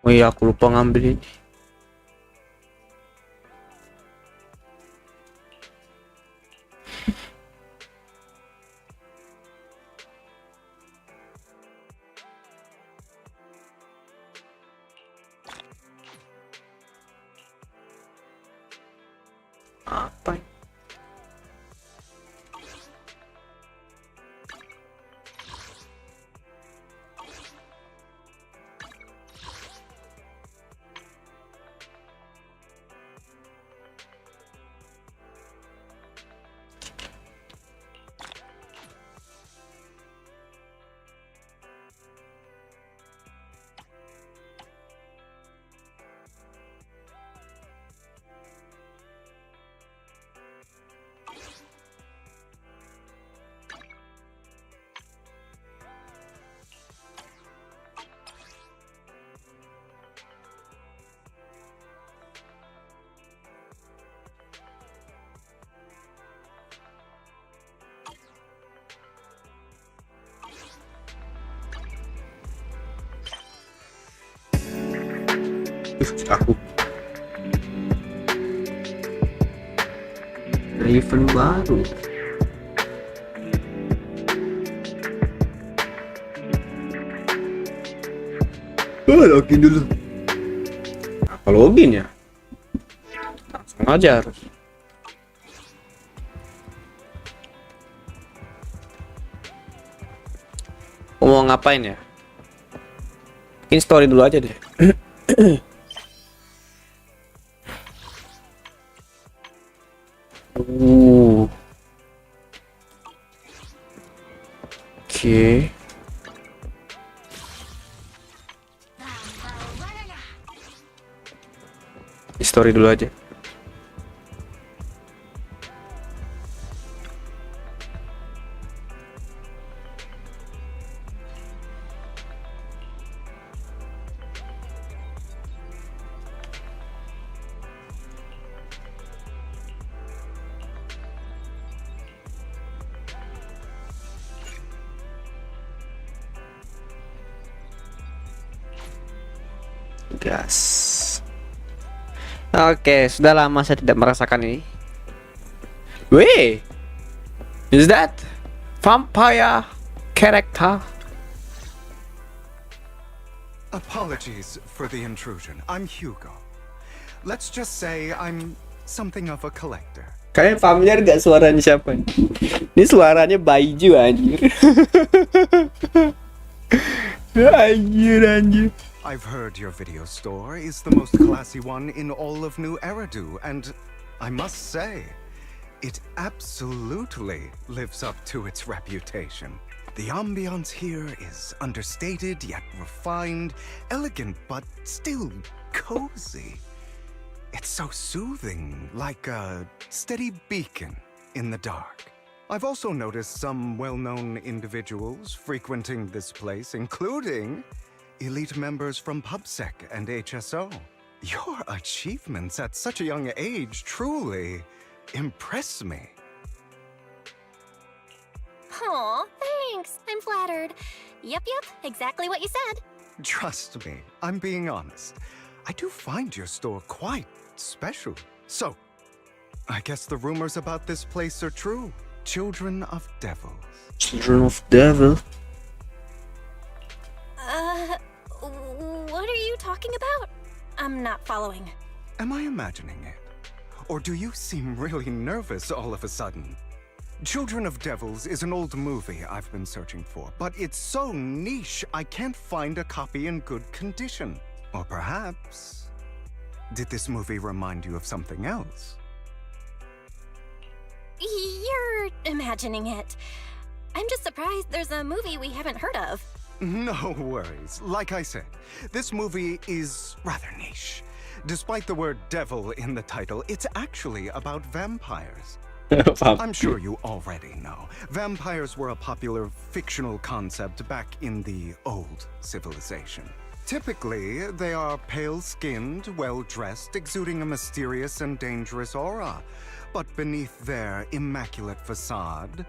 Oh iya, aku lupa ngambil ini. Apa ini? Aku event baru. Login dulu. Apa login ya? Langsung aja harus. Mau ngapain ya? Bikin story dulu aja deh. Oke. Story dulu aja. Gas. Oke, sudah lama saya tidak merasakan ini. Wait, is that vampire character? Apologies for the intrusion. I'm Hugo. Let's just say I'm something of a collector. Kalian familiar gak suaranya siapa? Ini suaranya Baiju anjir. Anjir. I've heard your video store is the most classy one in all of New Eridu, and I must say, it absolutely lives up to its reputation. The ambiance here is understated yet refined, elegant but still cozy. It's so soothing, like a steady beacon in the dark. I've also noticed some well-known individuals frequenting this place, including elite members from PubSec and HSO. Your achievements at such a young age truly impress me. Aw, thanks. I'm flattered. Yep, exactly what you said. Trust me, I'm being honest. I do find your store quite special. So, I guess the rumors about this place are true. Children of devils. Children of devil. What are you talking about? I'm not following. Am I imagining it? Or do you seem really nervous all of a sudden? Children of Devils is an old movie I've been searching for, but it's so niche I can't find a copy in good condition. Or perhaps, did this movie remind you of something else? You're imagining it. I'm just surprised there's a movie we haven't heard of. No worries. Like I said, this movie is rather niche. Despite the word devil in the title, it's actually about vampires. I'm sure you already know. Vampires were a popular fictional concept back in the old civilization. Typically, they are pale-skinned, well-dressed, exuding a mysterious and dangerous aura. But beneath their immaculate facade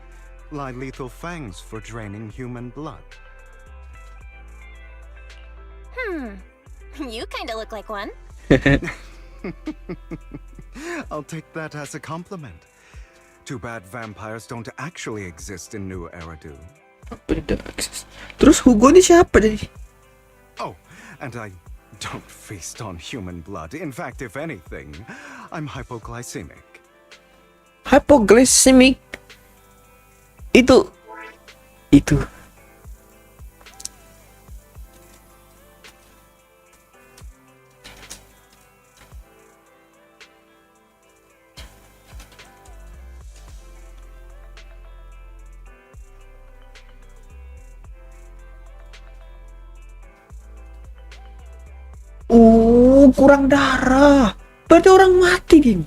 lie lethal fangs for draining human blood. You kinda look like one. I'll take that as a compliment. Too bad vampires don't actually exist in New Eridu. Terus Hugo ini siapa jadi? Oh, and I don't feast on human blood. In fact, if anything, I'm hypoglycemic. Hypoglycemic. Itu. Kurang darah. Berarti orang mati gini.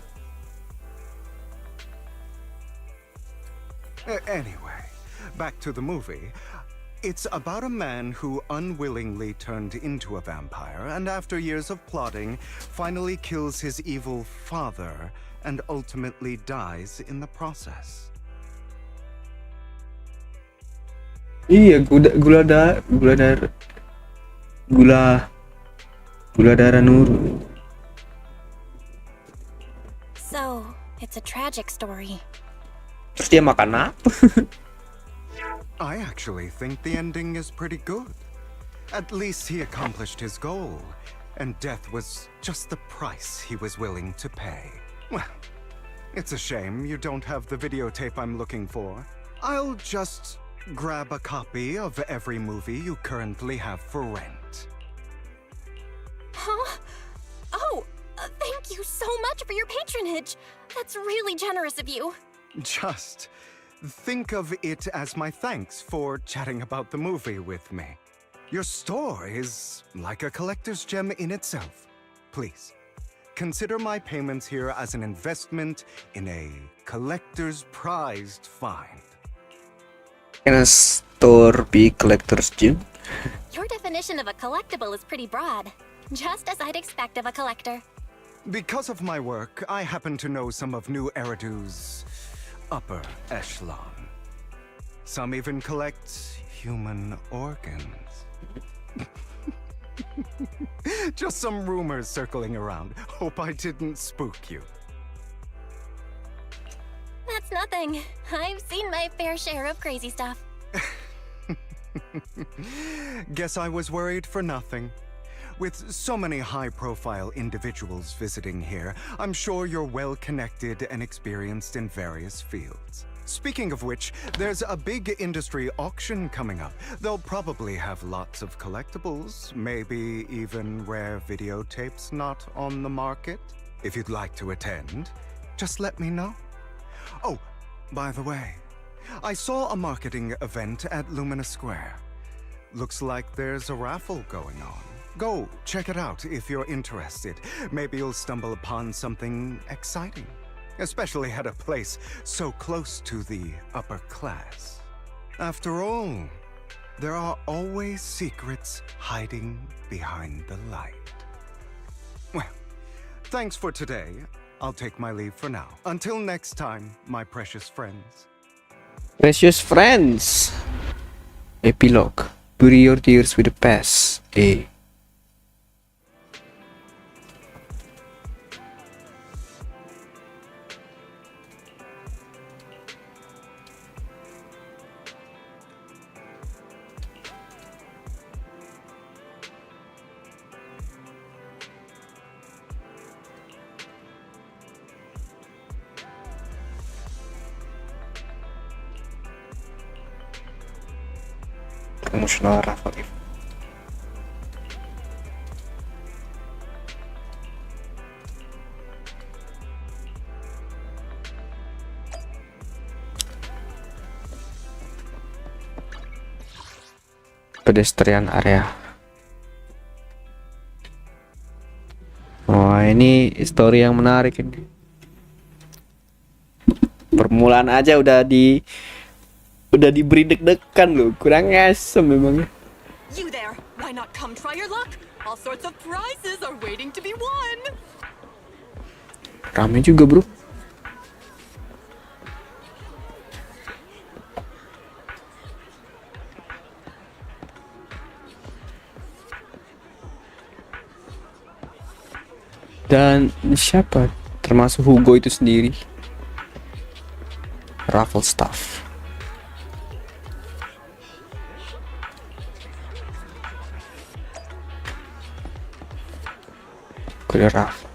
Anyway, back to the movie. It's about a man who unwillingly turned into a vampire and after years of plotting, finally kills his evil father and ultimately dies in the process. Iya, gula darah nurun. So, it's a tragic story. Terus dia makan apa? I actually think the ending is pretty good. At least he accomplished his goal, and death was just the price he was willing to pay. Well, it's a shame you don't have the videotape I'm looking for. I'll just grab a copy of every movie you currently have for rent. Huh? Oh, thank you so much for your patronage. That's really generous of you. Just think of it as my thanks for chatting about the movie with me. Your store is like a collector's gem in itself. Please, consider my payments here as an investment in a collector's prized find. Can a store be collector's gem? Your definition of a collectible is pretty broad, just as I'd expect of a collector. Because of my work, I happen to know some of New Eridu's upper echelon. Some even collect human organs. Just some rumors circling around. Hope I didn't spook you. That's nothing. I've seen my fair share of crazy stuff. Guess I was worried for nothing. With so many high-profile individuals visiting here, I'm sure you're well-connected and experienced in various fields. Speaking of which, there's a big industry auction coming up. They'll probably have lots of collectibles, maybe even rare videotapes not on the market. If you'd like to attend, just let me know. Oh, by the way, I saw a marketing event at Lumina Square. Looks like there's a raffle going on. Go check it out if you're interested. Maybe you'll stumble upon something exciting, especially at a place so close to the upper class. After all, there are always secrets hiding behind the light. Well, thanks for today. I'll take my leave for now. Until next time, my precious friends. Precious friends. Epilogue. Bury your tears with the past. Emotional raffle. Pedestrian area. Wah, ini story yang menarik ini. Permulaan aja udah diberi deg-degan loh, kurang asem memang. You there, why not come try your luck? All sorts of prizes are waiting to be won. Rame juga, bro. Dan siapa? Termasuk Hugo itu sendiri. Raffle staff. Kode Raffle.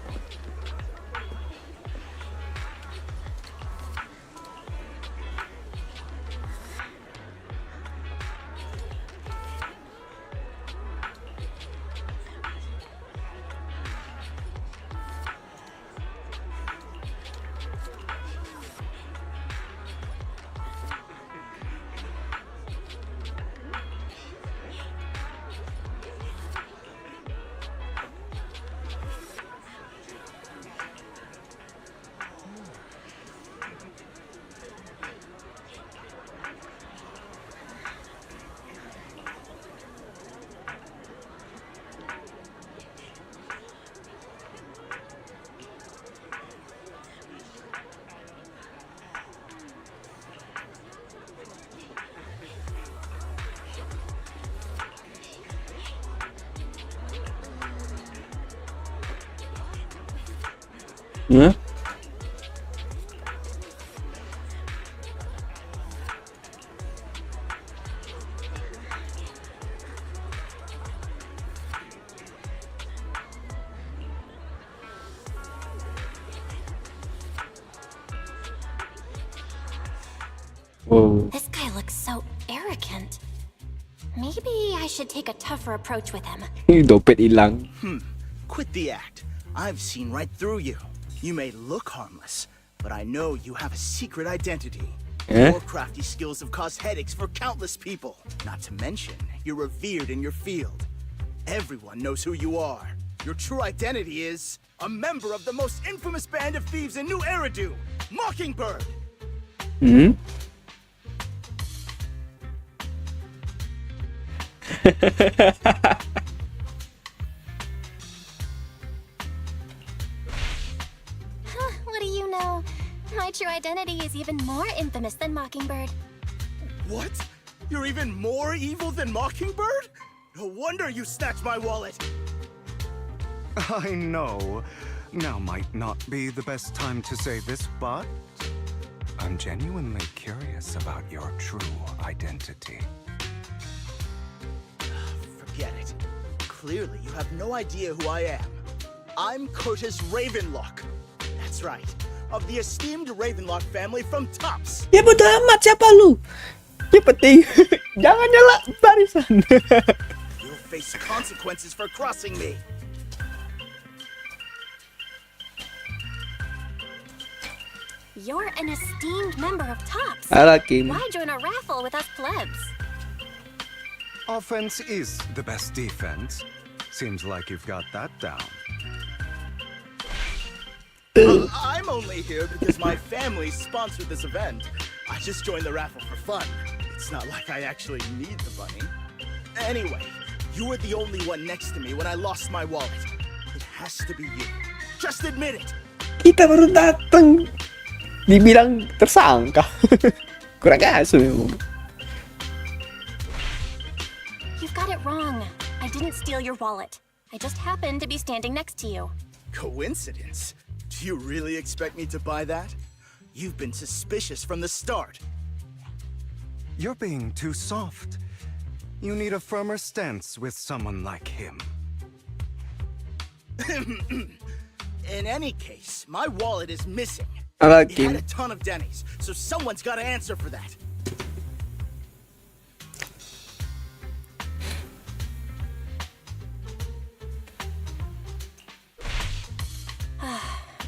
Hah? Wow. This guy looks so arrogant. Maybe I should take a tougher approach with him. Dompet hilang. Quit the act. I've seen right through you. You may look harmless, but I know you have a secret identity. Eh? Your crafty skills have caused headaches for countless people. Not to mention, you're revered in your field. Everyone knows who you are. Your true identity is a member of the most infamous band of thieves in New Eridu, Mockingbird. Hmm? Huh, what do you know? My true identity is even more infamous than Mockingbird. What? You're even more evil than Mockingbird? No wonder you snatched my wallet. I know. Now might not be the best time to say this, but I'm genuinely curious about your true identity. Forget it. Clearly, you have no idea who I am. I'm Curtis Ravenlock. That's right. Of the esteemed Ravenlock family from Tops. Ya bodo amat siapa lu? Yang penting jangan nyala barisan. You'll face consequences for crossing me. You're an esteemed member of Tops. I like him. Why join a raffle with us plebs? Offense is the best defense. Seems like you've got that down. I'm only here because my family sponsored this event. I just joined the raffle for fun. It's not like I actually need the money. Anyway, you were the only one next to me when I lost my wallet. It has to be you. Just admit it. Kita baru datang dibilang tersangka. Kurang asu memang. You've got it wrong. I didn't steal your wallet. I just happened to be standing next to you. Coincidence? Do you really expect me to buy that? You've been suspicious from the start. You're being too soft. You need a firmer stance with someone like him. In any case, my wallet is missing. I like It had him. a ton of Denny's, so someone's got to answer for that.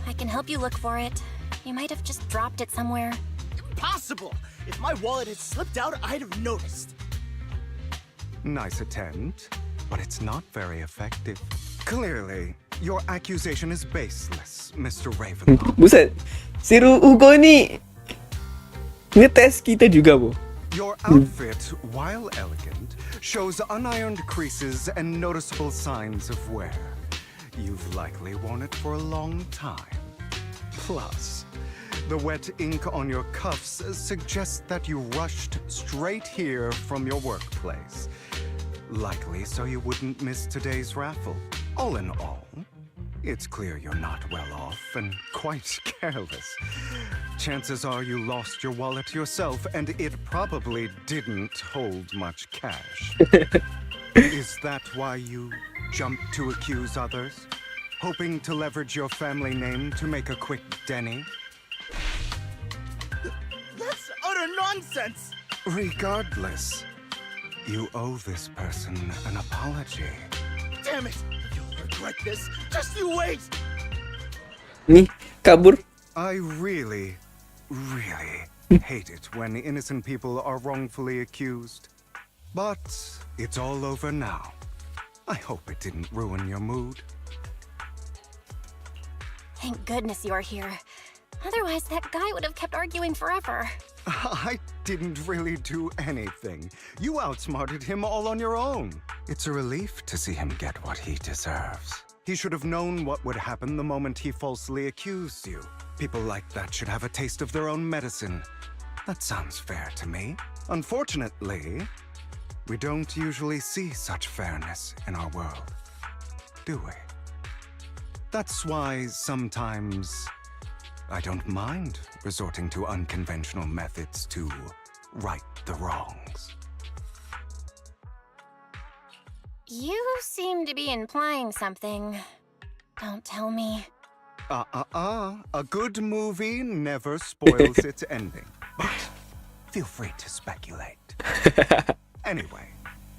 I can help you look for it. You might have just dropped it somewhere. Impossible! If my wallet had slipped out, I'd have noticed. Nice attempt, but it's not very effective. Clearly, your accusation is baseless, Mr. Ravenlock. Buset, si Hugo ini ngetes kita juga, Bu. Your outfit, while elegant, shows unironed creases and noticeable signs of wear. You've likely worn it for a long time. Plus, the wet ink on your cuffs suggests that you rushed straight here from your workplace. Likely so you wouldn't miss today's raffle. All in all, It's clear you're not well off and quite careless. Chances are you lost your wallet yourself, and it probably didn't hold much cash. Is that why you jumped to accuse others? Hoping to leverage your family name to make a quick Denny? That's utter nonsense! Regardless, you owe this person an apology. Damn it! You'll regret this. Just you wait! Nih, kabur. I really hate it when innocent people are wrongfully accused. But it's all over now. I hope it didn't ruin your mood. Thank goodness you're here. Otherwise, that guy would have kept arguing forever. I didn't really do anything. You outsmarted him all on your own. It's a relief to see him get what he deserves. He should have known what would happen the moment he falsely accused you. People like that should have a taste of their own medicine. That sounds fair to me. Unfortunately, we don't usually see such fairness in our world, do we? That's why sometimes I don't mind resorting to unconventional methods to right the wrongs. You seem to be implying something. Don't tell me. A good movie never spoils its ending. But feel free to speculate. Anyway,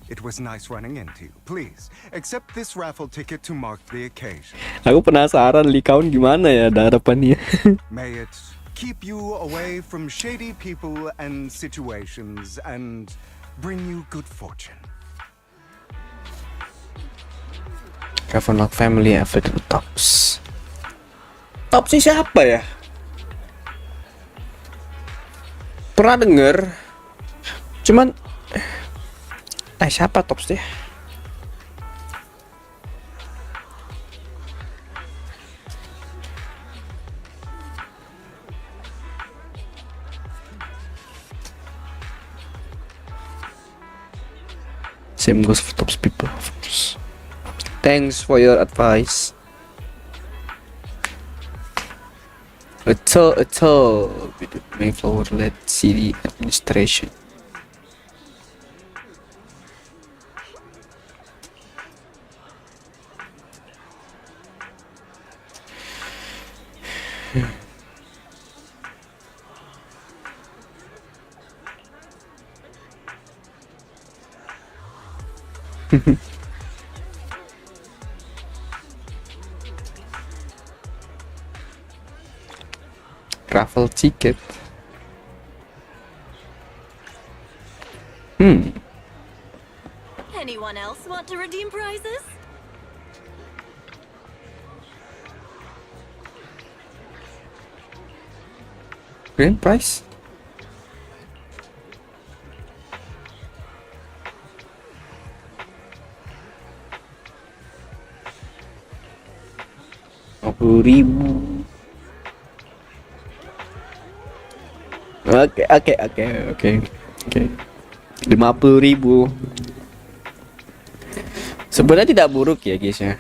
it was nice running into you. Please, accept this raffle ticket to mark the occasion. Aku penasaran Lee Kaun gimana ya ada harapannya. May it keep you away from shady people and situations and bring you good fortune. Lock family affect tops. Tops sih siapa ya? Pernah denger. Cuman siapa tops deh? Same goes for tops people, of course. Thanks for your advice. A tour with the Mayflower-led city administration. Raffle ticket. Anyone else want to redeem prizes? Grand prize? Rp50.000. Oke. 50.000. Sebenarnya tidak buruk ya guys ya.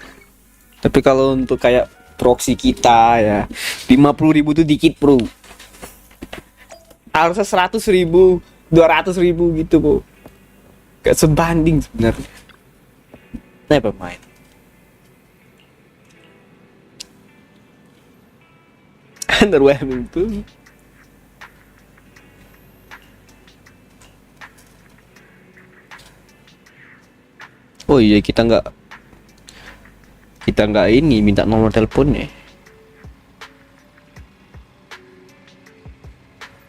Tapi kalau untuk kayak proxy kita ya, 50.000 itu dikit bro. Harusnya 100.000, 200.000 gitu bro. Gak sebanding sebenarnya. Never mind. Underwhelming tuh. Oh iya kita nggak ini minta nomor teleponnya.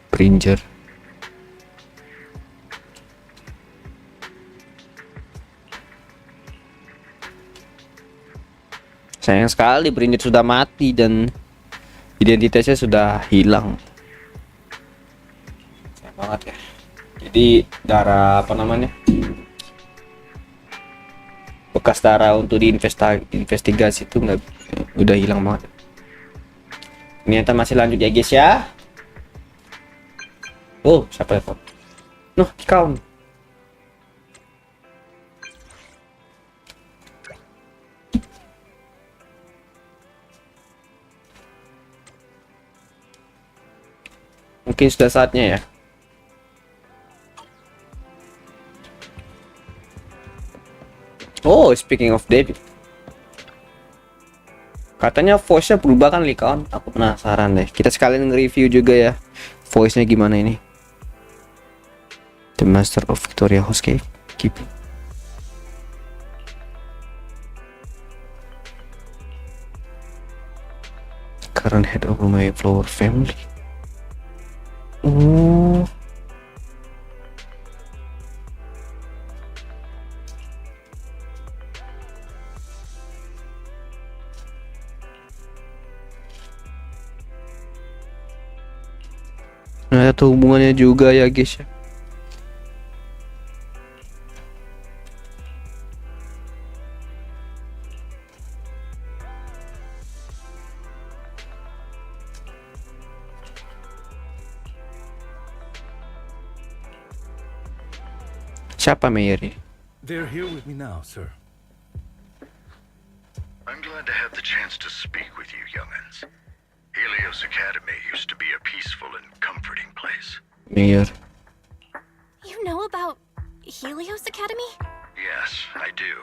Printer. Sayang sekali printer sudah mati dan identitasnya sudah hilang. Sayang banget ya. Jadi darah apa namanya? Bekas darah untuk diinvestigasi itu udah hilang banget. Ternyata masih lanjut ya guys ya. Oh siapa ya? Noh kau. Mungkin sudah saatnya ya. Oh, speaking of David. Katanya voice-nya berubah kan, kawan? Aku penasaran deh. Kita sekalian nge-review juga ya. Voice-nya gimana ini? The Master of Victoria Housekeeping. Current head of my flower family. Oh. Nah, ada hubungannya juga ya guys ya. Siapa Mayor ini? They're here with me now, sir. I'm glad to have the chance to speak with you, young'uns. Helios Academy used to be a peaceful and comforting place. Mayor. You know about Helios Academy? Yes, I do.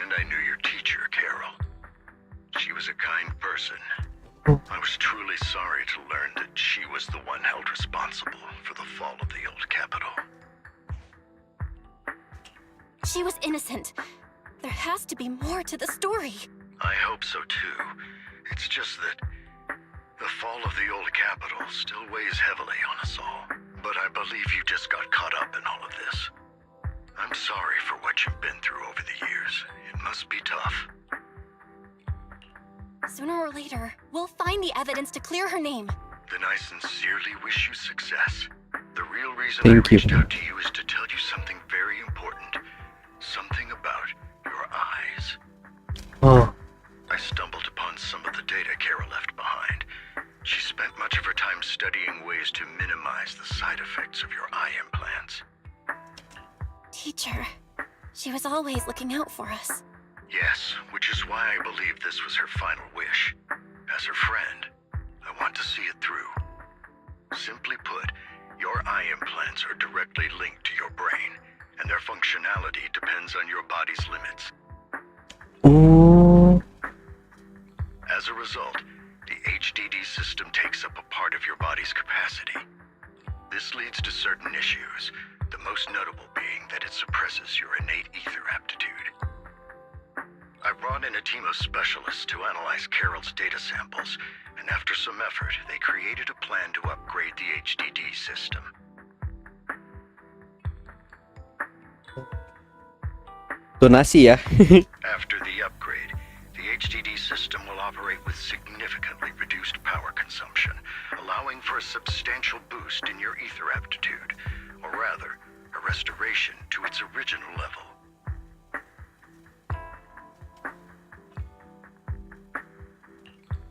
And I knew your teacher, Carol. She was a kind person. I was truly sorry to learn that she was the one held responsible for the fall of the old capital. She was innocent. There has to be more to the story. I hope so too. It's just that the fall of the old capital still weighs heavily on us all. But I believe you just got caught up in all of this. I'm sorry for what you've been through over the years. It must be tough. Sooner or later, we'll find the evidence to clear her name. Then I sincerely wish you success. The real reason Thank I you. reached out to you is to tell you something very important. Something about your eyes. Oh, I stumbled upon some of the data Carol left behind. She spent much of her time studying ways to minimize the side effects of your eye implants. Teacher, she was always looking out for us. Yes, which is why I believe this was her final wish. As her friend, I want to see it through. Simply put, your eye implants are directly linked to your brain, and their functionality depends on your body's limits. oh, As a result, the HDD system takes up a part of your body's capacity. This leads to certain issues, the most notable being that it suppresses your innate ether aptitude. I brought in a team of specialists to analyze Carol's data samples, and after some effort, they created a plan to upgrade the HDD system. donasi ya. After the upgrade, the HDD system will operate with significantly reduced power consumption, allowing for a substantial boost in your ether aptitude, or rather, a restoration to its original level.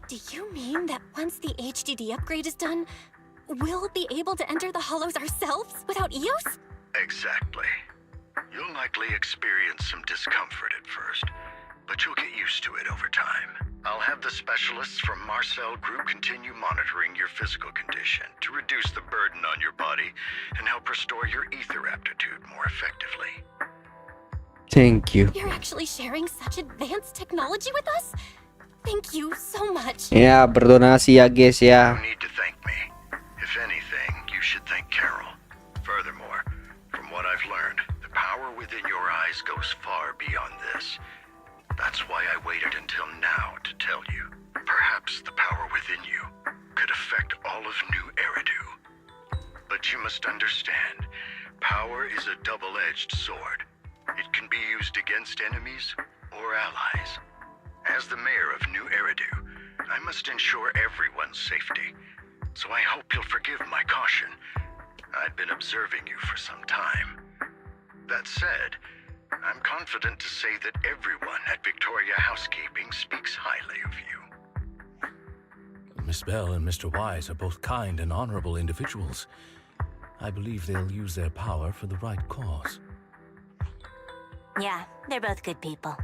Do you mean that once the HDD upgrade is done, we'll be able to enter the hollows ourselves without EOS? Exactly. You'll likely experience some discomfort at first, but you'll get used to it over time. I'll have the specialists from Marcel Group continue monitoring your physical condition to reduce the burden on your body and help restore your ether aptitude more effectively. Thank you. You're actually sharing such advanced technology with us? Thank you so much. Ya, berdonasi ya guys ya. No need to thank me. If anything, you should thank Carol. Furthermore, from what I've learned, the power within your eyes goes far beyond this. That's why I waited until now to tell you. Perhaps the power within you could affect all of New Eridu. But you must understand, power is a double-edged sword. It can be used against enemies or allies. As the mayor of New Eridu, I must ensure everyone's safety. So I hope you'll forgive my caution. I've been observing you for some time. That said, I'm confident to say that everyone at Victoria Housekeeping speaks highly of you. Miss Bell and Mr. Wise are both kind and honorable individuals. I believe they'll use their power for the right cause. Yeah, they're both good people.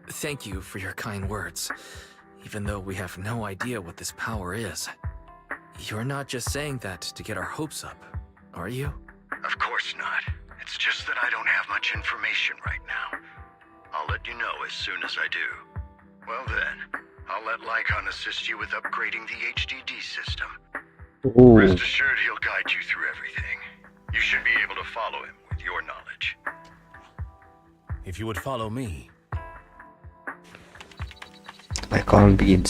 Thank you for your kind words, even though we have no idea what this power is. You're not just saying that to get our hopes up, are you? Of course not. It's just that I don't have much information right now. I'll let you know as soon as I do. Well then, I'll let Lycon assist you with upgrading the HDD system. Oh. Rest assured he'll guide you through everything. You should be able to follow him with your knowledge. If you would follow me. Lycon bikin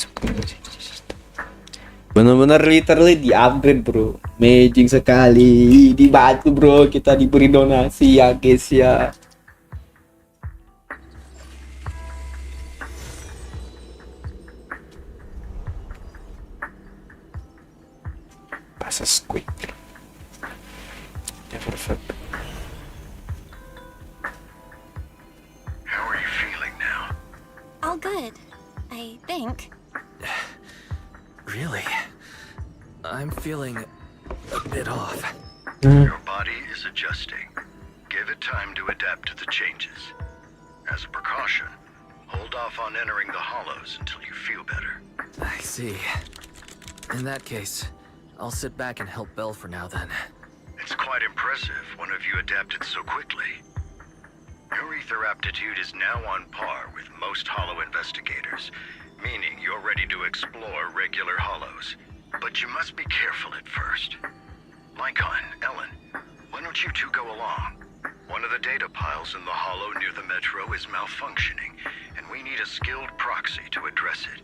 bener-bener literally di upgrade bro, amazing sekali, dibantu bro, kita diberi donasi ya guys ya. Passes quick, never felt. How are you feeling now? All good, I think. Really? I'm feeling a bit off. Your body is adjusting. Give it time to adapt to the changes. As a precaution, hold off on entering the hollows until you feel better. I see. In that case, I'll sit back and help Belle for now then. It's quite impressive one of you adapted so quickly. Your ether aptitude is now on par with most hollow investigators, meaning you're ready to explore regular hollows. But you must be careful at first. Lycon, Ellen, why don't you two go along? One of the data piles in the hollow near the metro is malfunctioning, and we need a skilled proxy to address it.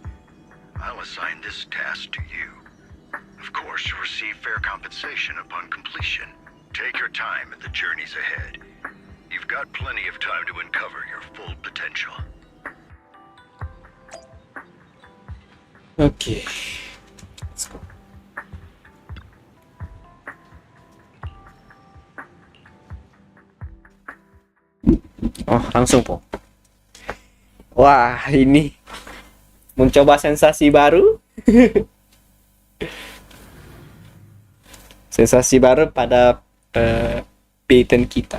I'll assign this task to you. Of course, you'll receive fair compensation upon completion. Take your time in the journeys ahead. You've got plenty of time to uncover your full potential. Okay. Let's go. Oh, langsung po. Wah, ini mencoba sensasi baru. Sensasi baru pada pattern kita.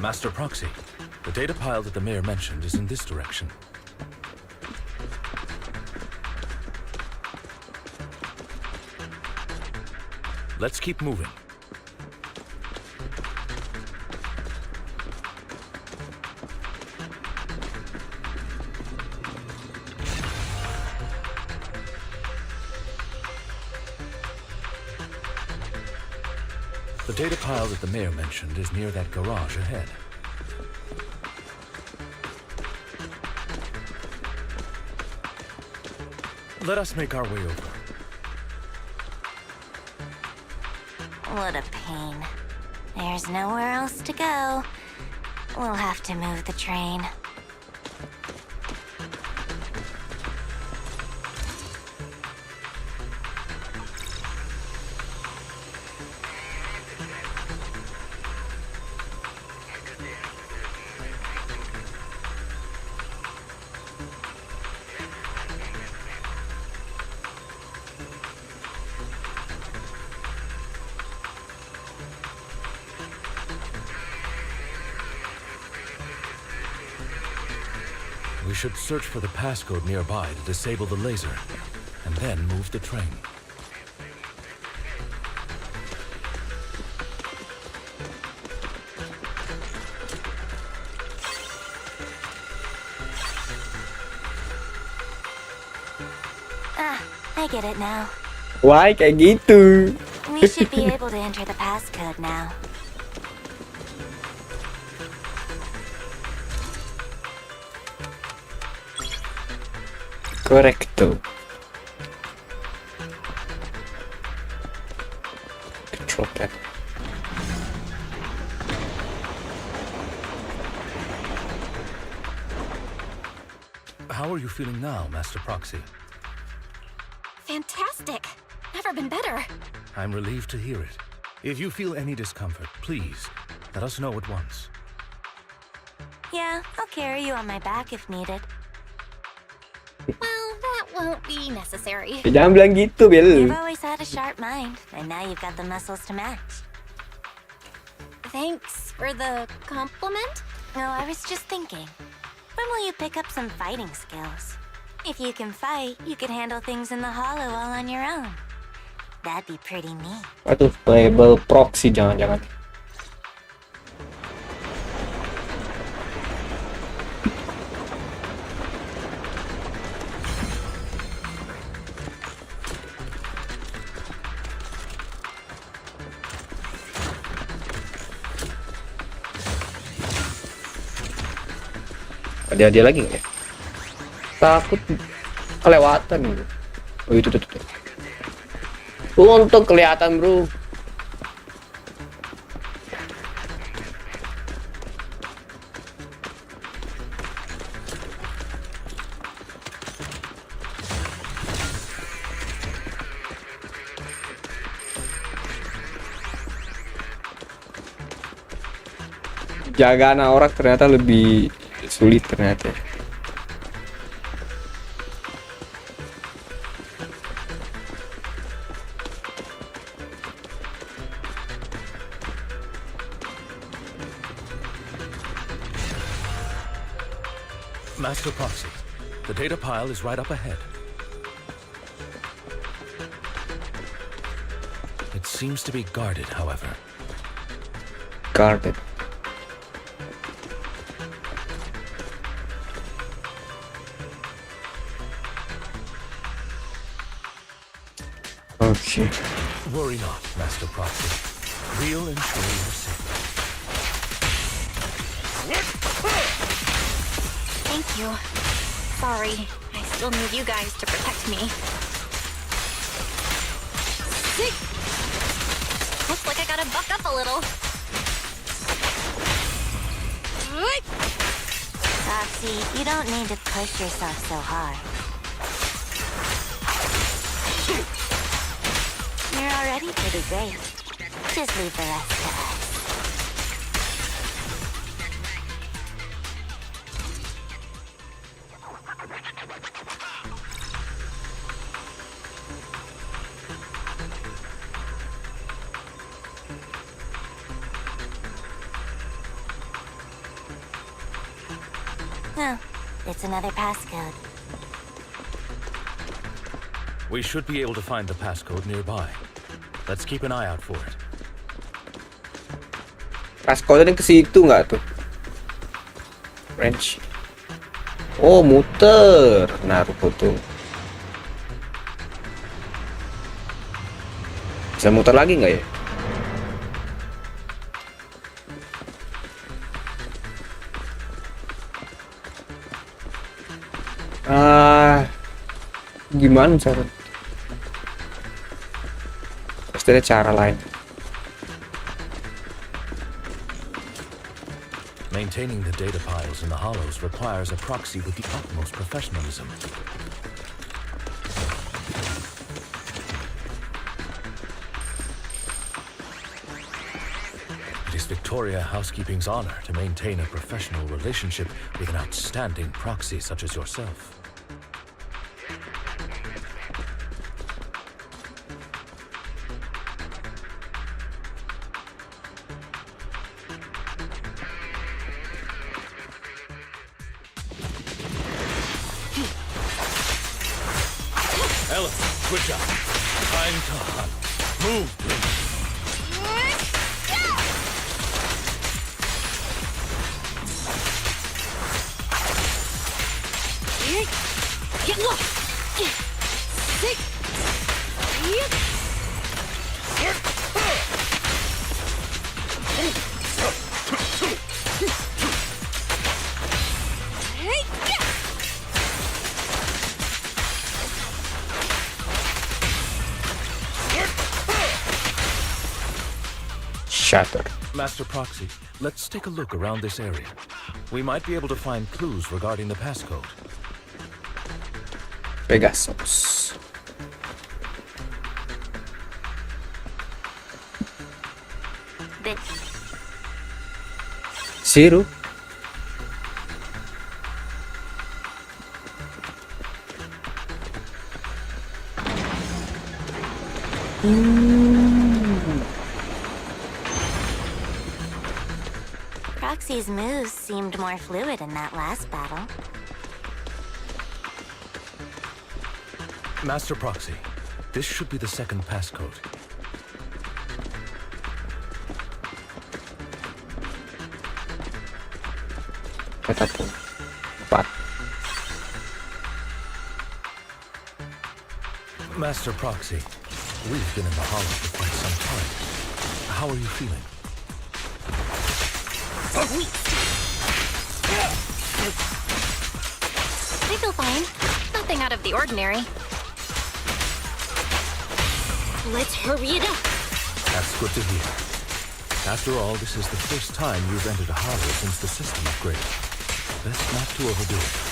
Master Proxy, the data pile that the mayor mentioned is in this direction. Let's keep moving. The data pile that the mayor mentioned is near that garage ahead. Let us make our way over. What a pain. There's nowhere else to go. We'll have to move the train. We should search for the passcode nearby to disable the laser, and then move the train. Ah, I get it now. Why kayak gitu? We should be able to enter the passcode now. Correcto. Control pad. How are you feeling now, Master Proxy? Fantastic! Never been better. I'm relieved to hear it. If you feel any discomfort, please let us know at once. Yeah, I'll carry you on my back if needed. Well, that won't be necessary. Jangan bilang gitu, Bel. You've always had a sharp mind, and now you've got the muscles to match. Thanks for the compliment. No, I was just thinking. When will you pick up some fighting skills? If you can fight, you could handle things in the hollow all on your own. That'd be pretty neat. Aduh, playable proxy jangan-jangan. Ada lagi nggak ya? Takut kelewatan gitu. Oh itu tuh. Untuk kelihatan bro. Jaga anak orang ternyata lebih sulit ternyata. Master Proxy, the data pile is right up ahead. It seems to be guarded, however. Guarded. Okay. Worry not, Master Proxy. We'll ensure your safety. Thank you. Sorry, I still need you guys to protect me. Looks like I gotta buck up a little. Roxy, you don't need to push yourself so hard. You're already pretty great. Just leave the rest to us. No, it's another passcode. We should be able to find the passcode nearby. Let's keep an eye out for it. Passcode ke situ nggak tuh? French. Oh, muter. Naruto tuh. Bisa muter lagi nggak ya? Gimana cara? Pasti ada cara lain. Maintaining the data piles in the hollows requires a proxy with the utmost professionalism. It is Victoria Housekeeping's honor to maintain a professional relationship with an outstanding proxy such as yourself. Ella, switch up. Time to hunt. Move, please. Get look! Sick! Shattered. Master Proxy, let's take a look around this area. We might be able to find clues regarding the passcode. Pegasus. Zero. Proxy's moves seemed more fluid in that last battle. Master Proxy, this should be the second passcode. Kata tuh 4. Master Proxy, we've been in the hollow for quite some time. How are you feeling? I feel fine. Nothing out of the ordinary. Let's hurry it up. That's good to hear. After all, this is the first time you've entered a hollow since the system upgrade. Best not to overdo it.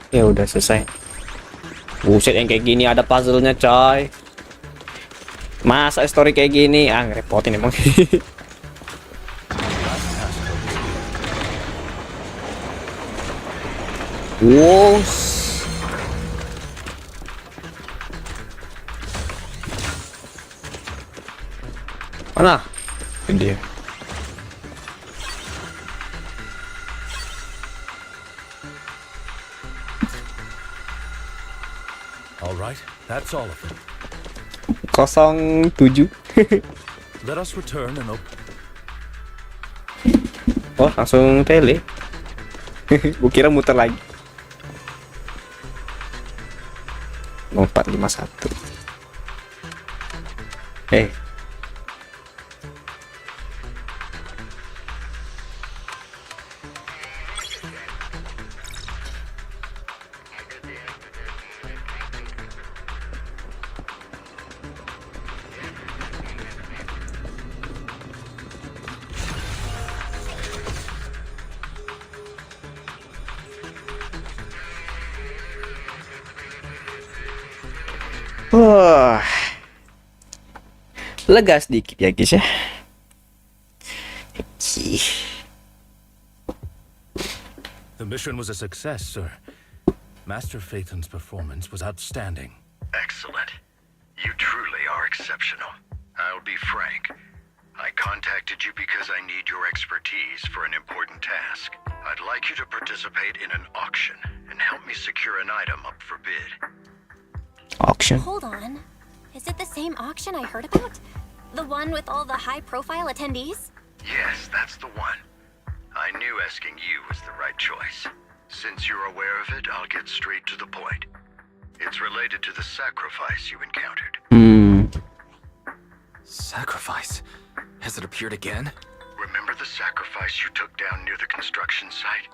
Ya udah selesai. Buset, yang kayak gini ada puzzle-nya coy. Masa story kayak gini? Ah, ngerepotin emang. Wow. Mana? Ini dia. All right, that's all of them. 07. Let us return and open. Oh, langsung tele. Gua kira muter lagi. 0451. Wah, lega sedikit ya guys ya. The mission was a success, sir. Master Phaethon's performance was outstanding. Excellent. You truly are exceptional. I'll be frank. I contacted you because I need your expertise for an important task. I'd like you to participate in an auction and help me secure an item up for bid. Auction. Hold on. Is it the same auction I heard about? The one with all the high-profile attendees? Yes, that's the one. I knew asking you was the right choice. Since you're aware of it, I'll get straight to the point. It's related to the sacrifice you encountered. Sacrifice? Has it appeared again? Remember the sacrifice you took down near the construction site?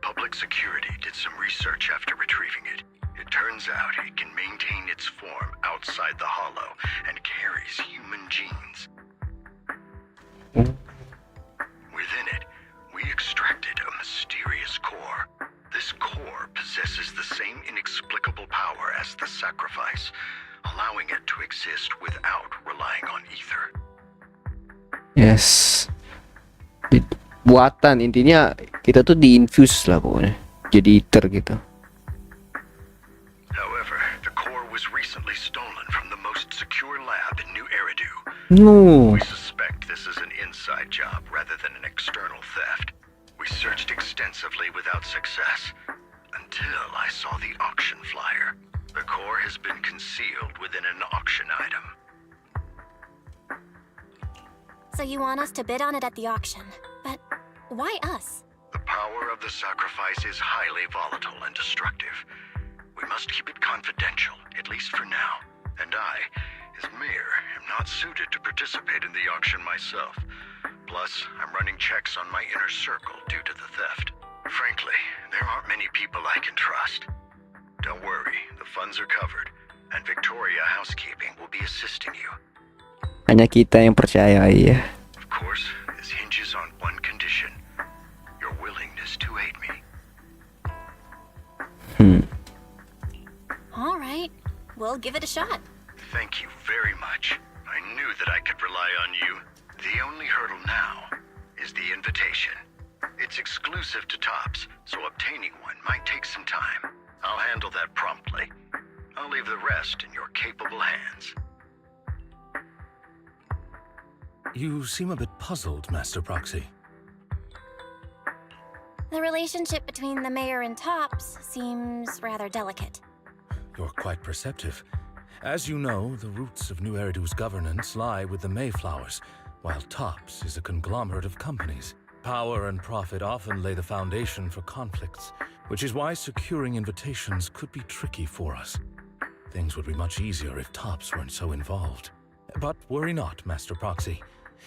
Public security did some research after retrieving it. It turns out it can maintain its form outside the hollow and carries human genes. Within it, we extracted a mysterious core. This core possesses the same inexplicable power as the sacrifice, allowing it to exist without relying on ether. Yes. Buatan, intinya kita tuh di-infuse lah pokoknya. Jadi ether gitu. However, the core was recently stolen from the most secure lab in New Eridu. No. We suspect this is an inside job rather than an external theft. We searched extensively without success until I saw the auction flyer. The core has been concealed within an auction item. So you want us to bid on it at the auction. But why us? The power of the sacrifice is highly volatile and destructive. We must keep it confidential, at least for now. And I, as mayor, am not suited to participate in the auction myself. Plus, I'm running checks on my inner circle due to the theft. Frankly, there aren't many people I can trust. Don't worry, the funds are covered, and Victoria Housekeeping will be assisting you. Hanya kita yang percaya, iya. Of course, this hinges on one condition. Your willingness to aid me. All right. We'll give it a shot. Thank you very much. I knew that I could rely on you. The only hurdle now is the invitation. It's exclusive to Tops, so obtaining one might take some time. I'll handle that promptly. I'll leave the rest in your capable hands. You seem a bit puzzled, Master Proxy. The relationship between the mayor and Tops seems rather delicate. You're quite perceptive. As you know, the roots of New Eridu's governance lie with the Mayflowers, while Tops is a conglomerate of companies. Power and profit often lay the foundation for conflicts, which is why securing invitations could be tricky for us. Things would be much easier if Tops weren't so involved. But worry not, Master Proxy.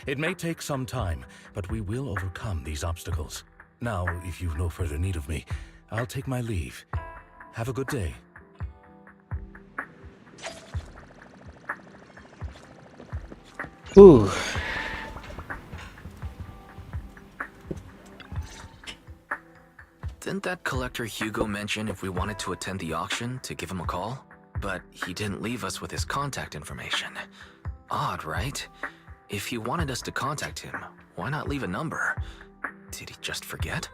It may take some time, but we will overcome these obstacles. Now, if you've no further need of me, I'll take my leave. Have a good day. Ooh. Didn't that collector Hugo mention if we wanted to attend the auction to give him a call? But he didn't leave us with his contact information. Odd, right? If he wanted us to contact him, why not leave a number? Did he just forget?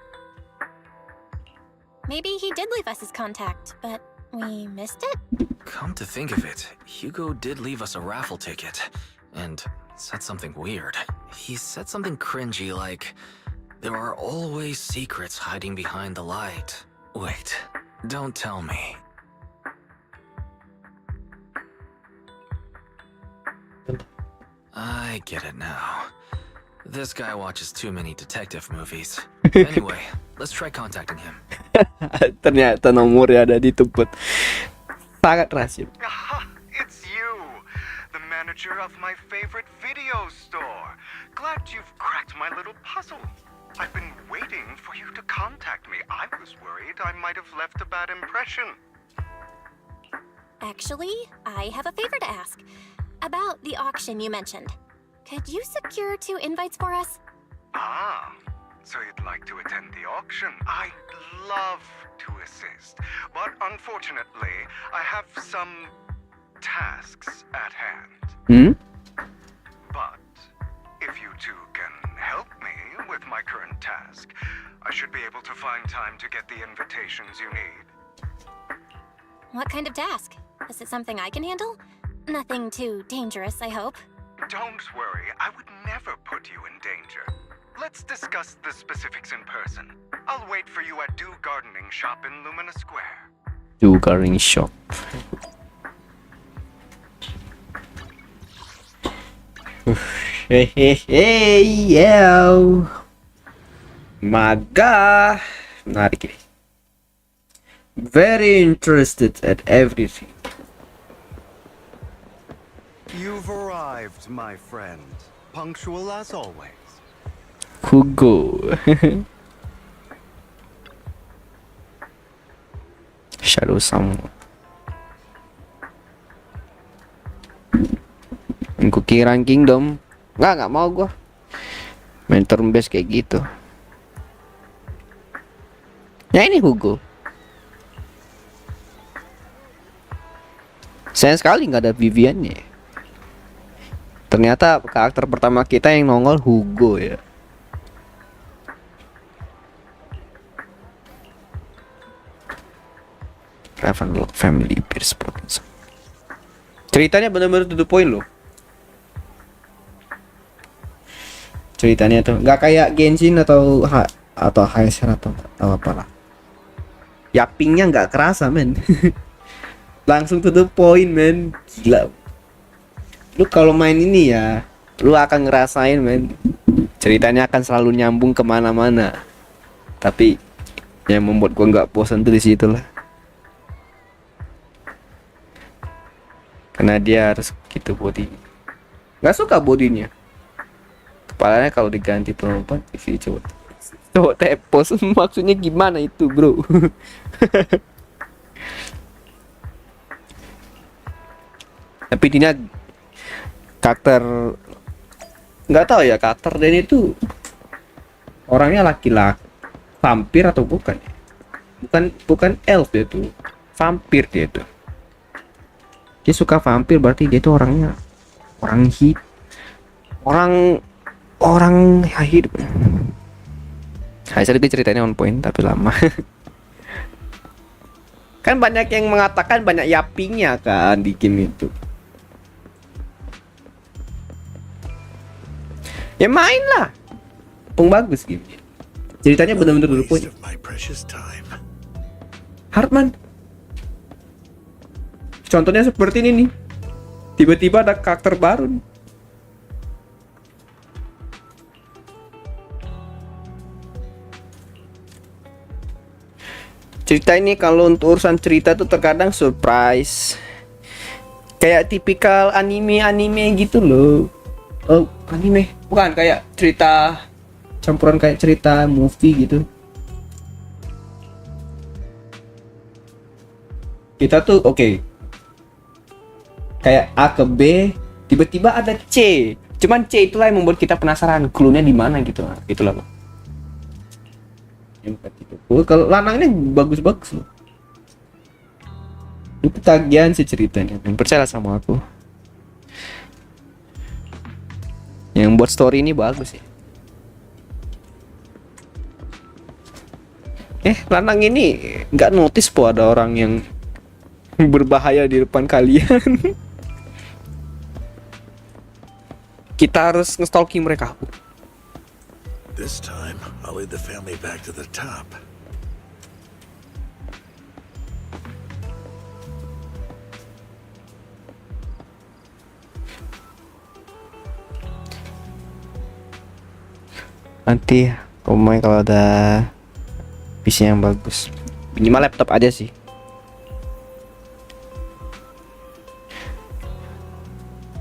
Maybe he did leave us his contact, but we missed it? Come to think of it, Hugo did leave us a raffle ticket, and said something weird. He said something cringy like, "There are always secrets hiding behind the light." Wait, don't tell me. I get it now. This guy watches too many detective movies. Anyway, let's try contacting him. Ternyata nomornya ada di tempat sangat rahasia. It's you, the manager of my favorite video store. Glad you've cracked my little puzzle. I've been waiting for you to contact me. I was worried I might have left a bad impression. Actually, I have a favor to ask. About the auction you mentioned. Could you secure 2 invites for us? Ah, so you'd like to attend the auction? I'd love to assist, but unfortunately, I have some tasks at hand. But if you two can help me with my current task, I should be able to find time to get the invitations you need. What kind of task? Is it something I can handle? Nothing too dangerous, I hope. Don't worry, I would never put you in danger. Let's discuss the specifics in person. I'll wait for you at Do Gardening Shop in Lumina Square. Do gardening shop. Hehehe, yo. Maga. Menarik ini. Very interested at everything. You've arrived, my friend. Punctual as always. Hugo. Shadow Samuel. Cookie Kingdom. Nggak mau gua. Main turn based kayak gitu. Ya ini Hugo. Sayang sekali nggak ada Viviannya. Ternyata karakter pertama kita yang nongol Hugo ya. Ravenlock Family Beer Sport. Ceritanya benar-benar to the point loh. Ceritanya tuh nggak kayak Genshin atau HSR atau apalah. Yapingnya nggak kerasa men. Langsung to the point men. Gila. Lu kalau main ini ya, lu akan ngerasain men. Ceritanya akan selalu nyambung kemana-mana. Tapi yang membuat gua nggak bosan tuh di situ lah. Karena dia harus gitu body. Nggak suka bodinya. Kepalanya kalau diganti perempuan, isi cowok tepos. Maksudnya gimana itu bro? Tapi dia karakter nggak tahu ya, karakter dan itu orangnya laki-laki, vampir atau bukan? Bukan elf dia tuh, vampir dia tuh. Dia suka vampir berarti dia tuh orangnya orang orang hidup. Hasil itu ceritanya on point tapi lama. Kan banyak yang mengatakan banyak yappingnya kan di game itu. Ya main lah. Pung bagus game. Ceritanya benar-benar on point. Hartman. Contohnya seperti ini nih. Tiba-tiba ada karakter baru nih. Cerita ini kalau untuk urusan cerita tuh terkadang surprise. Kayak tipikal anime gitu loh. Oh, anime. Bukan kayak cerita campuran kayak cerita movie gitu. Kita tuh oke. Kayak A ke B, tiba-tiba ada C. Cuman C itulah yang membuat kita penasaran clue-nya di mana gitu. Nah, itulah, Bang. Kalau lanang ini bagus-bagus loh. Itu tagihan sih ceritanya. Percaya sama aku. Yang buat story ini bagus ya. Lanang ini nggak notice po ada orang yang berbahaya di depan kalian. Kita harus nge-stalking mereka. This time, I'll lead the family back to the top. Nanti main kalau ada PC yang bagus. Minimal laptop aja sih.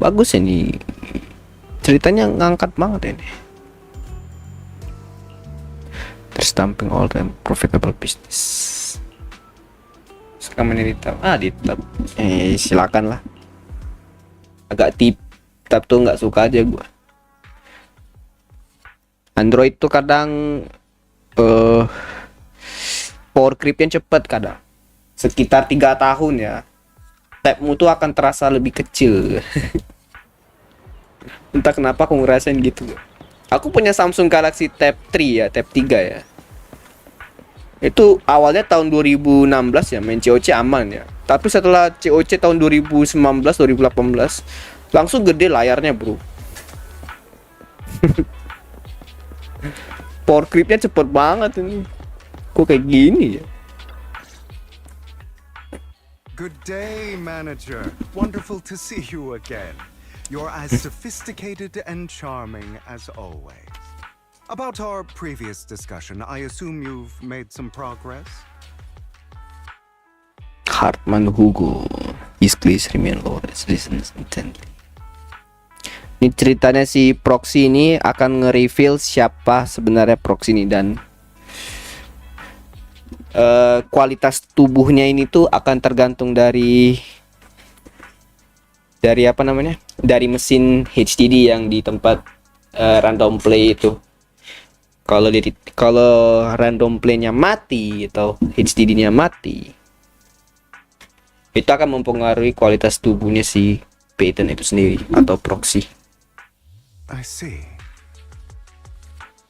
Bagus ini. Ceritanya ngangkat banget ini. Stamping all the profitable business. Sekarang ini ditab. Ditab. Silakan lah. Agak tab tuh nggak suka aja gua. Android tuh kadang power creep-nya cepet kadang. Sekitar 3 tahun ya. Tabmu tuh akan terasa lebih kecil. Entah kenapa aku ngerasain gitu. Aku punya Samsung Galaxy Tab 3 ya, Tab 3 ya. Itu awalnya tahun 2016 ya, main COC aman ya. Tapi setelah COC tahun 2019, 2018 langsung gede layarnya, bro. Power creep-nya cepet banget ini. Kok kayak gini ya? Good day, manager. Wonderful to see you again. You're as sophisticated and charming as always. About our previous discussion, I assume you've made some progress? Hartman Hugo. His please remain low. Listen intently. Ini ceritanya si Proxy ini akan nge-reveal siapa sebenarnya Proxy ini dan kualitas tubuhnya ini tuh akan tergantung dari apa namanya? Dari mesin HDD yang di tempat random play itu. Kalau random play-nya mati atau HDD-nya mati, itu akan mempengaruhi kualitas tubuhnya si Payton itu sendiri atau proxy. I see.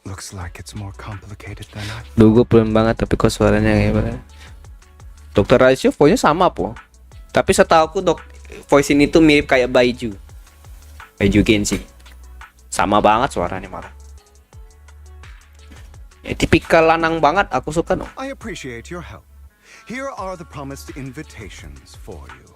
Looks like it's more complicated than I. Duh, gue pelan banget tapi kok suaranya kayak gimana? Dokter Ratio voice-nya sama po. Tapi setahu aku voice ini tuh mirip kayak Baiju Genshin. Sama banget suaranya malah. Ya, tipikal lanang banget, aku suka dong. I appreciate your help. Here are the promised invitations for you.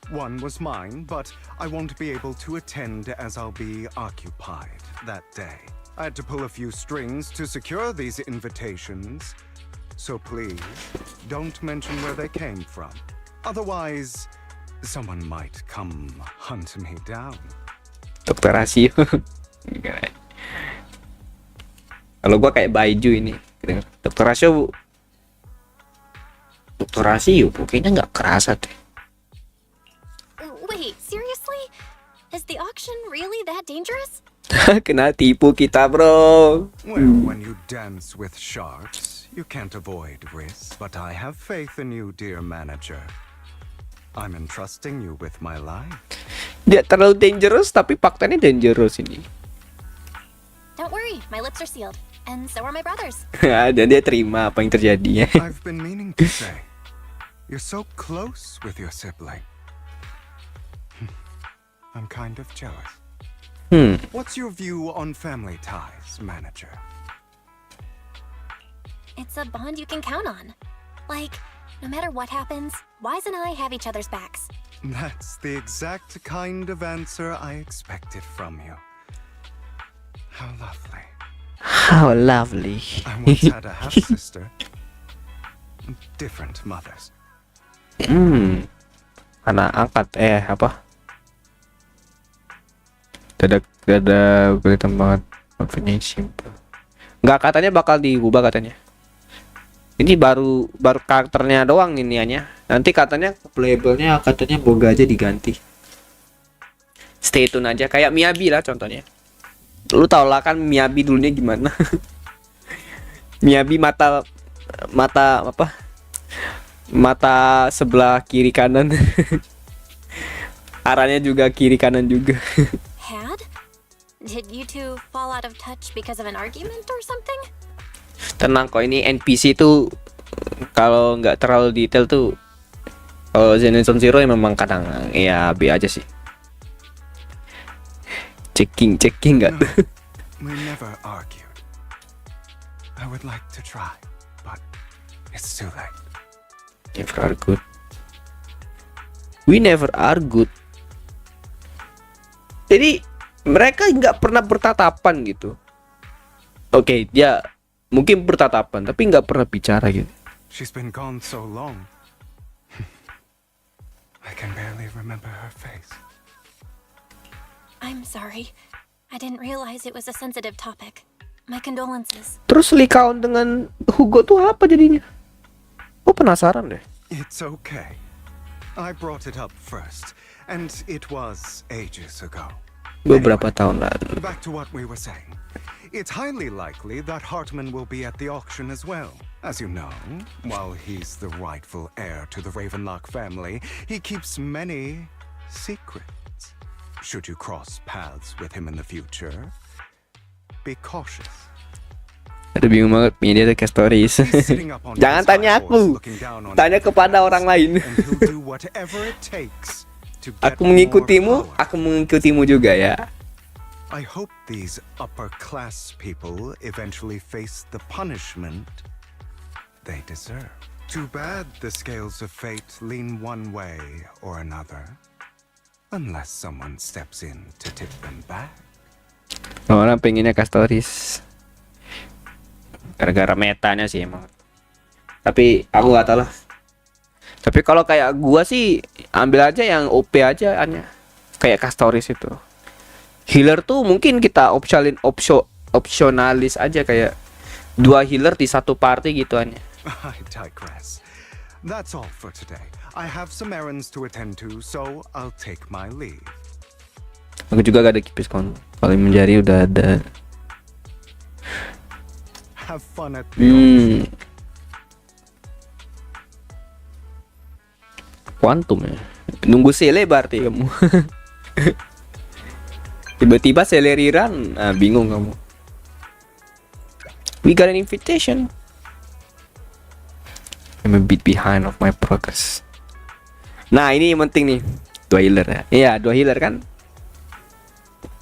One was mine, but I won't be able to attend as I'll be occupied that day. I had to pull a few strings to secure these invitations, so please don't mention where they came from. Otherwise, someone might come hunt me down. Dokter Rasio. Kalau gua kayak Baiju ini. Dokter Rasio kayaknya nggak kerasa deh. Wait, seriously? Is the auction really that dangerous? Kena tipu kita, bro. Well, when you dance with sharks, you can't avoid risk. But I have faith in you, dear manager. I'm entrusting you with my life. Dia terlalu dangerous, tapi faktanya dangerous ini. my lips are sealed, and so are my brothers. Dan dia terima apa yang terjadi. I've been meaning to say, you're so close with your sibling. I'm kind of jealous. What's your view on family ties, manager? It's a bond you can count on. Like, no matter what happens, Wise and I have each other's backs. That's the exact kind of answer I expected from you. How lovely. How lovely. I once had a half-sister. Different mothers. Anak angkat apa? Dadak kelihatan banget outfitnya simple. Nggak, katanya bakal diubah katanya. Ini baru karakternya doang iniannya. Nanti katanya playable-nya katanya boga aja diganti. Stay tune aja kayak Miyabi lah contohnya. Lu tau lah kan Miyabi dulunya gimana. Miyabi mata apa? Mata sebelah kiri kanan. Arahnya juga kiri kanan juga. Had? Did you two fall out of touch because of an argument or something? Tenang kok, ini NPC tuh kalau nggak terlalu detail tuh, kalau Zenless Zero ya memang kadang ya B aja sih. Checking nggak tuh. We never argued. I would like to try, but it's too late. Never argued. We never argued. Jadi mereka nggak pernah bertatapan gitu. Oke, dia mungkin bertatapan tapi nggak pernah bicara gitu. She's been gone so long. I can barely remember her face. I'm sorry. I didn't realize it was a sensitive topic. My condolences. Terus likaon dengan Hugo tuh apa jadinya? Gue penasaran deh. It's okay. I brought it up first, and it was ages ago. Beberapa tahun lalu. Back to what we were saying. It's highly likely that Hartman will be at the auction as well. As you know, while he's the rightful heir to the Ravenlock family, he keeps many secrets. Should you cross paths with him in the future, be cautious. Aduh, bingung banget, ini dia kayak stories. Jangan tanya aku, tanya kepada orang lain. Aku mengikutimu juga ya. I hope these upper class people eventually face the punishment they deserve. Too bad the scales of fate lean one way or another, unless someone steps in to tip them back. Orang pengennya kayak stories. Gara-gara metanya sih emang. Tapi aku gak tahu lah. Tapi kalau kayak gua sih ambil aja yang OP aja annya. Kayak Castoris itu. Healer tuh mungkin kita opsionalis aja kayak 2 healer di satu party gitu annya. I digress. That's all for today. I have some errands to attend to, so I'll take my leave. Aku juga gak ada kipis kon. Kalau menjadi udah ada. Have fun at the auction. Quantum ya. Nunggu sele berarti kamu. Tiba-tiba seleriran, nah bingung kamu. We got an invitation. I'm a bit behind of my progress. Nah ini yang penting nih, 2 healer ya. Iya 2 healer kan.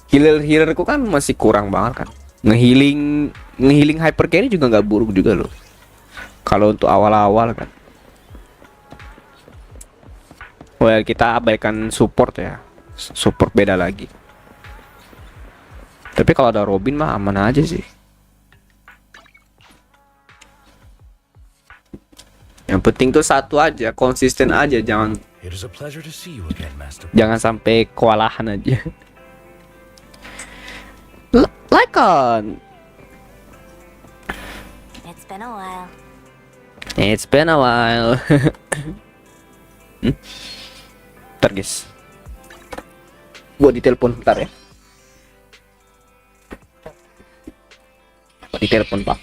Healerku kan masih kurang banget kan. Ngehealing hyper carry juga nggak buruk juga loh. Kalau untuk awal-awal kan. Well kita abaikan support ya. Support beda lagi. Tapi kalau ada Robin mah aman aja sih. Yang penting tuh satu aja, konsisten aja, jangan sampai kewalahan aja. Like on. It's been a while. It's been a while. Bentar guys. Gua ditelepon bentar ya. Ditelepon Pak.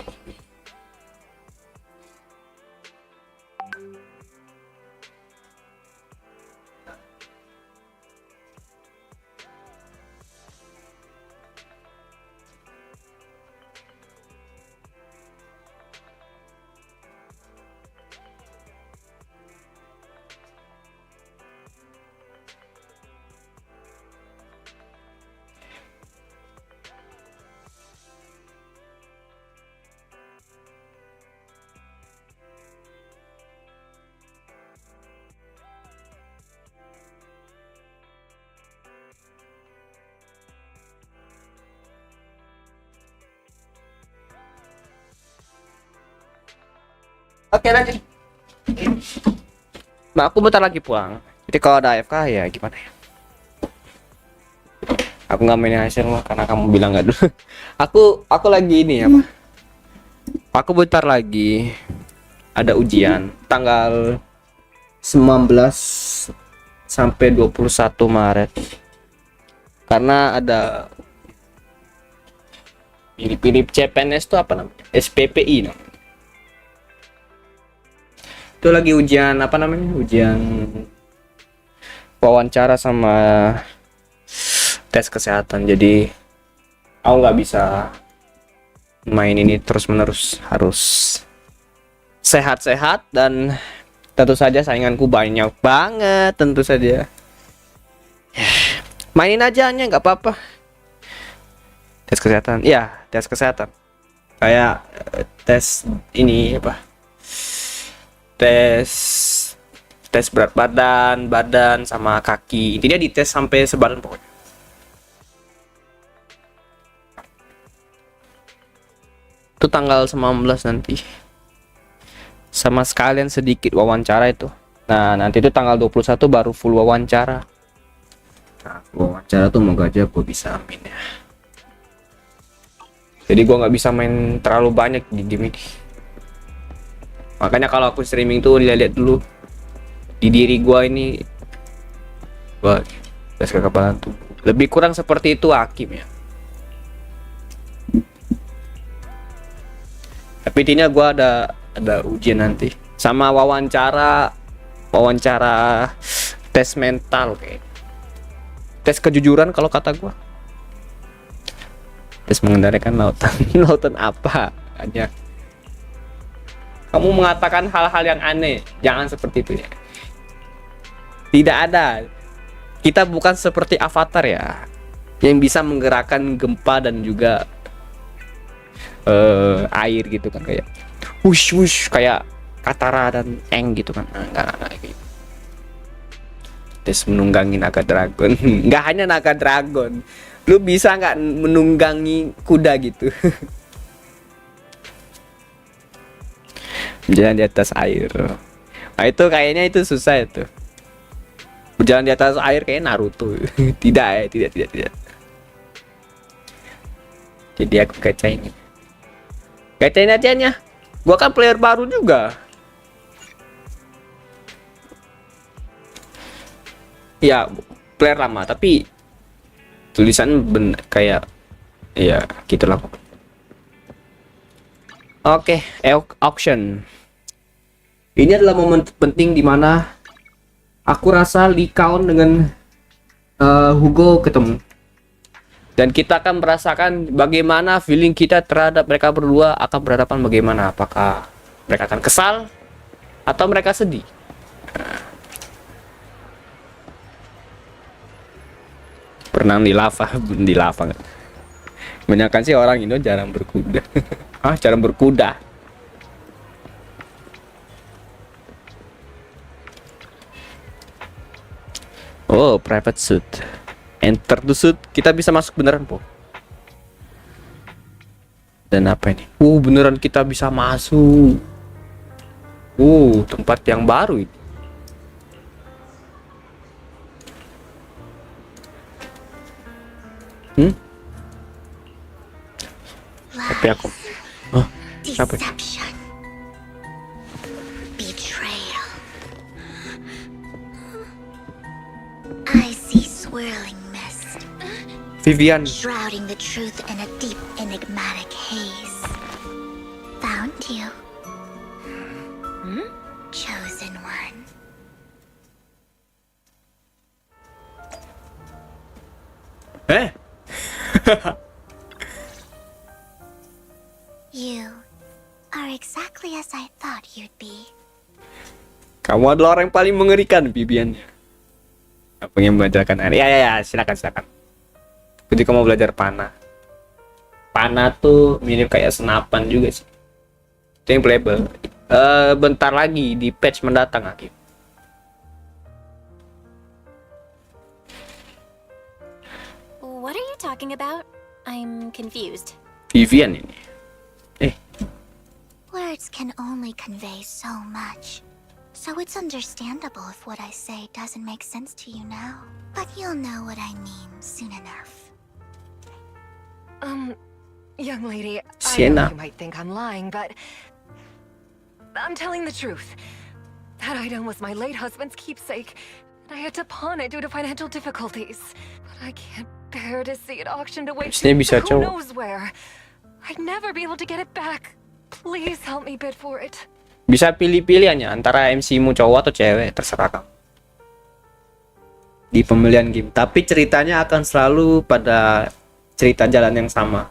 Oke lanjut. Nah, aku bentar lagi pulang. Jadi kalau ada AFK ya gimana ya? Aku nggak main hasil karena kamu bilang nggak dulu. aku lagi ini apa? Aku bentar lagi ada ujian tanggal 19 sampai 21 Maret. Karena ada mirip-mirip CPNS itu apa namanya? SPPI namanya. Itu lagi ujian apa namanya? Ujian wawancara sama tes kesehatan. Jadi aku nggak bisa main ini terus-menerus, harus sehat-sehat dan tentu saja sainganku banyak banget tentu saja. Mainin aja hanya nggak apa-apa. Tes kesehatan, ya tes kesehatan. Kayak tes ini apa? Tes berat badan sama kaki. Intinya dites sampai sebadan pokoknya. Itu tanggal 19 nanti. Sama sekalian sedikit wawancara itu. Nah, nanti itu tanggal 21 baru full wawancara. Nah, wawancara tuh moga aja gue bisa amin ya. Jadi gue nggak bisa main terlalu banyak di game ini. Makanya kalau aku streaming tuh lihat dulu di diri gue ini, gue tes kekebalan tuh lebih kurang seperti itu Hakim ya. Tapi intinya gue ada ujian nanti sama wawancara tes mental kayak tes kejujuran kalau kata gue. Tes mengendalikan lautan. Lautan apa? Hanya kamu mengatakan hal-hal yang aneh, jangan seperti itu ya. Tidak ada. Kita bukan seperti Avatar ya, yang bisa menggerakkan gempa dan juga air gitu kan, kayak wush wush kayak Katara dan Eng gitu kan. Enggak gitu. Tes menunggangi naga dragon. Nggak hanya naga dragon, lu bisa nggak menunggangi kuda gitu. Berjalan di atas air. Nah itu kayaknya itu susah itu. Berjalan di atas air kayak Naruto. Tidak ya, tidak. Jadi aku gacain aja nya. Gua kan player baru juga. Ya, player lama tapi tulisan kayak ya gitulah. Oke, auction. Ini adalah momen penting di mana aku rasa Lee Kaun dengan Hugo ketemu. Dan kita akan merasakan bagaimana feeling kita terhadap mereka berdua akan berhadapan bagaimana. Apakah mereka akan kesal atau mereka sedih? Berenang di lava nggak? Kebanyakan sih orang Indo jarang berkuda. Jarang berkuda. Oh, private suit. Enter the suit. Kita bisa masuk beneran, po. Dan apa ini? Beneran kita bisa masuk. Tempat yang baru ini. Tapi aku siapa? Deception. Betrayal. I see swirling mist. Vivian. Shrouding the truth in a deep, enigmatic haze. Found you. Chosen one. You are exactly as I thought you'd be. Kamu adalah orang yang paling mengerikan, Vivian. Pengen belajarkan air. Ya, silakan. Jadi kamu belajar panah. Panah tuh mirip kayak senapan juga sih. Itu yang playable. Bentar lagi di patch mendatang, Hakim. What are you talking about? I'm confused. Vivian ini. Were Words can only convey so much. So it's understandable if what I say doesn't make sense to you now. But you'll know what I mean soon enough. Young lady, I Sienna. know you might think I'm lying, but I'm telling the truth. That item was my late husband's keepsake, and I had to pawn it due to financial difficulties. But I can't bear to see it auctioned away Harusnya bisa to who cowok. knows where. I'd never be able to get it back. Please help me bid for it. Bisa pilih-pilih hanya antara MC-mu cowok atau cewek, terserah kamu. Di pembelian game, tapi ceritanya akan selalu pada cerita jalan yang sama.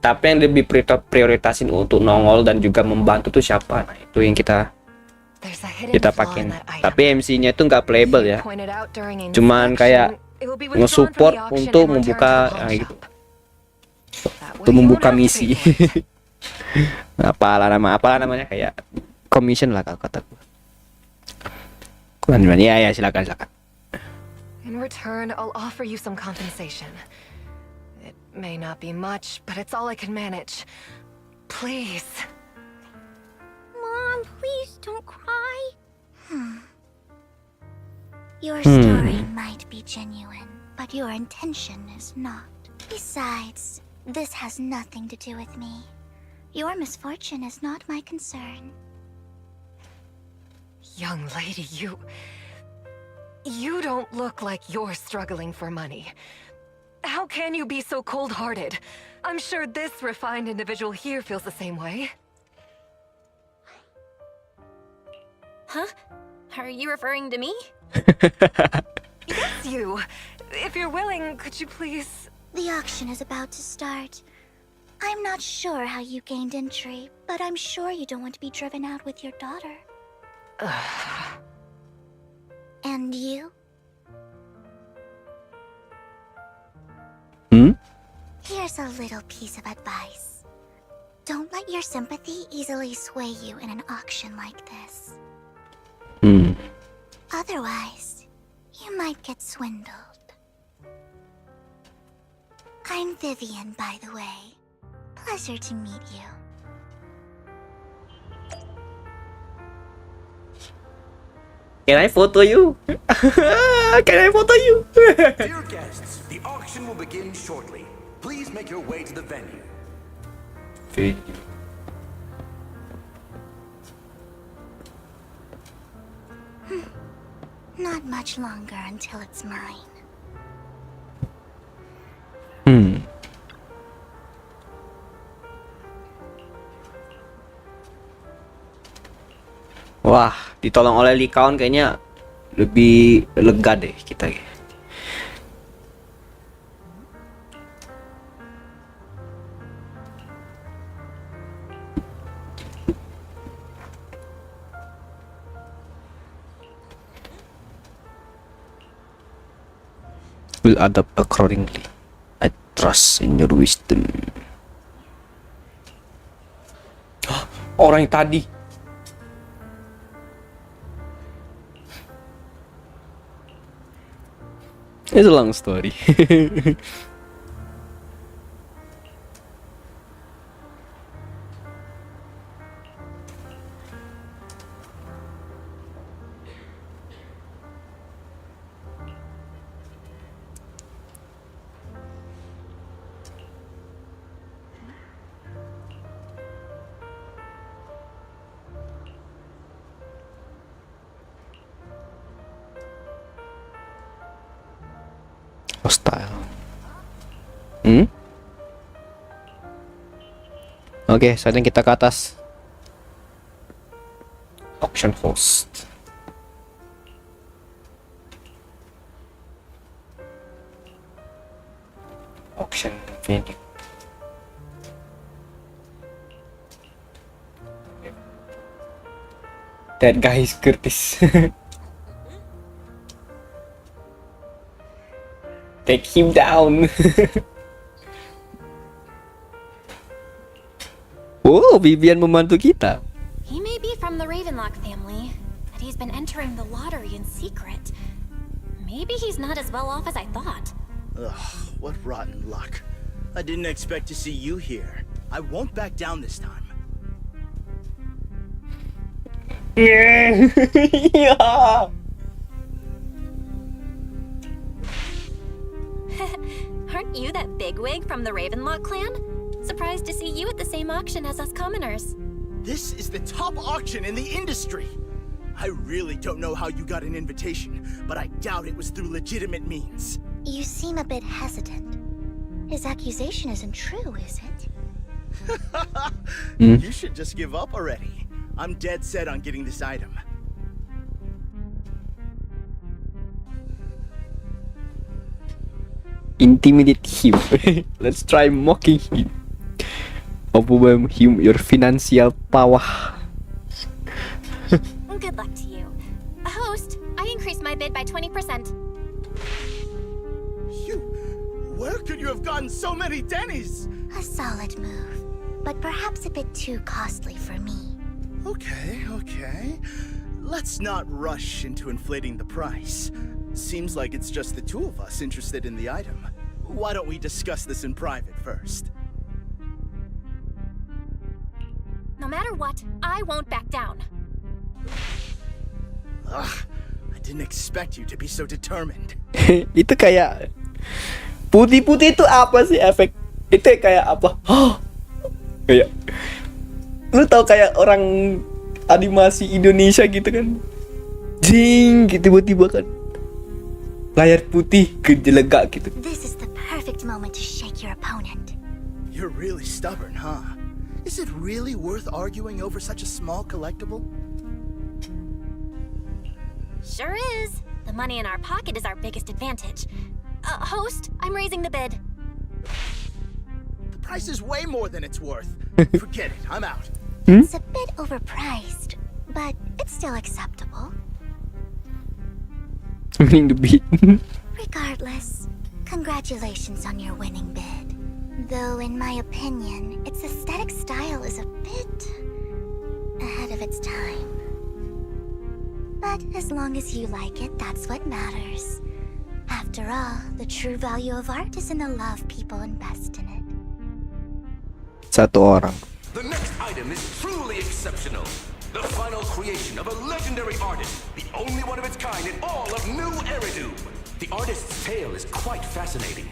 Tapi yang lebih prioritasin untuk nongol dan juga membantu tuh siapa? Nah, itu yang kita There's a hidden flaw pakai. in that item. Tapi MC-nya itu nggak playable ya. Pointed out during Cuman kayak inspection, it will be withdrawn nge-support from the auction untuk and returned membuka to the pawn gitu. shop. That way Untuk you membuka won't have to misi. pay for it. apalah namanya kayak commission lah kalau kataku. Kurang ya silakan. In return, I'll offer you some compensation. It may not be much, but it's all I can manage. Please. Mom, please don't cry. Your story might be genuine, but your intention is not. Besides, this has nothing to do with me. Your misfortune is not my concern. Young lady, you don't look like you're struggling for money. How can you be so cold-hearted? I'm sure this refined individual here feels the same way. Huh? Are you referring to me? Yes, you. If you're willing, could you please... The auction is about to start. I'm not sure how you gained entry, but I'm sure you don't want to be driven out with your daughter. And you? Here's a little piece of advice. Don't let your sympathy easily sway you in an auction like this. Otherwise, you might get swindled. I'm Vivian, by the way. Pleasure to meet you. Can I photo you? Can I photo you? Dear guests, the auction will begin shortly. Please make your way to the venue. Not much longer until it's mine. Wah, ditolong oleh Likaon kayaknya lebih lega deh kita. Will adapt accordingly. I trust in your wisdom. Orang yang tadi. It's a long story. Hostile. Oke, saatnya kita ke atas. Auction host. Auction venue. That guy is Curtis. Take him down. Oh, Vivian membantu kita. He may be from the Ravenlock family, but he's been entering the lottery in secret. Maybe he's not as well off as I thought. Ugh, what rotten luck. I didn't expect to see you here. I won't back down this time. Iya. Aren't you that bigwig from the Ravenlock clan? Surprised to see you at the same auction as us commoners. This is the top auction in the industry. I really don't know how you got an invitation, but I doubt it was through legitimate means. You seem a bit hesitant. His accusation isn't true, is it? You should just give up already. I'm dead set on getting this item. Intimidate him. Let's try mocking him. Overwhelm him your financial power. Good luck to you. Host, I increased my bid by 20%. Where could you have gotten so many Denny's? A solid move, but perhaps a bit too costly for me. Okay. Let's not rush into inflating the price. Seems like it's just the two of us interested in the item. Why don't we discuss this in private first? No matter what, I won't back down. Ugh, I didn't expect you to be so determined. Itu kayak putih-putih itu apa sih efek? Itu kayak apa? Kayak lu tau kayak orang animasi Indonesia gitu kan? Jing gitu tiba-tiba kan layar putih kejelegak gitu. This is the perfect moment to shake your opponent. You're really stubborn, huh? Is it really worth arguing over such a small collectible? Sure is. The money in our pocket is our biggest advantage. Host, I'm raising the bid. The price is way more than it's worth. Forget it, I'm out. It's a bit overpriced, but it's still acceptable. Winning the beat. Regardless, congratulations on your winning bid. Though in my opinion, its aesthetic style is a bit ahead of its time. But as long as you like it, that's what matters. After all, the true value of art is in the love people invest in it. Satu orang. The next item is truly exceptional. The final creation of a legendary artist, the only one of its kind in all of New Eridu. The artist's tale is quite fascinating.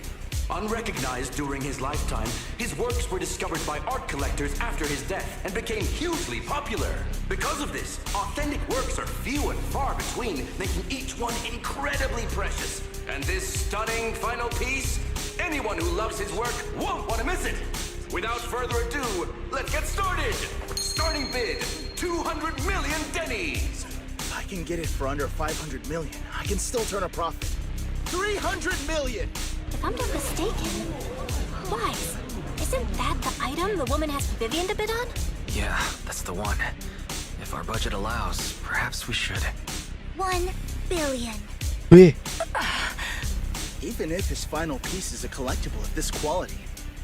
Unrecognized during his lifetime, his works were discovered by art collectors after his death and became hugely popular. Because of this, authentic works are few and far between, making each one incredibly precious. And this stunning final piece, anyone who loves his work won't want to miss it. Without further ado, let's get started! Starting bid, 200 million Denny's! If I can get it for under 500 million, I can still turn a profit. 300 million! If I'm not mistaken, Wise, isn't that the item the woman asked Vivian to bid on? Yeah, that's the one. If our budget allows, perhaps we should. 1 billion. Wih, Even if his final piece is a collectible of this quality,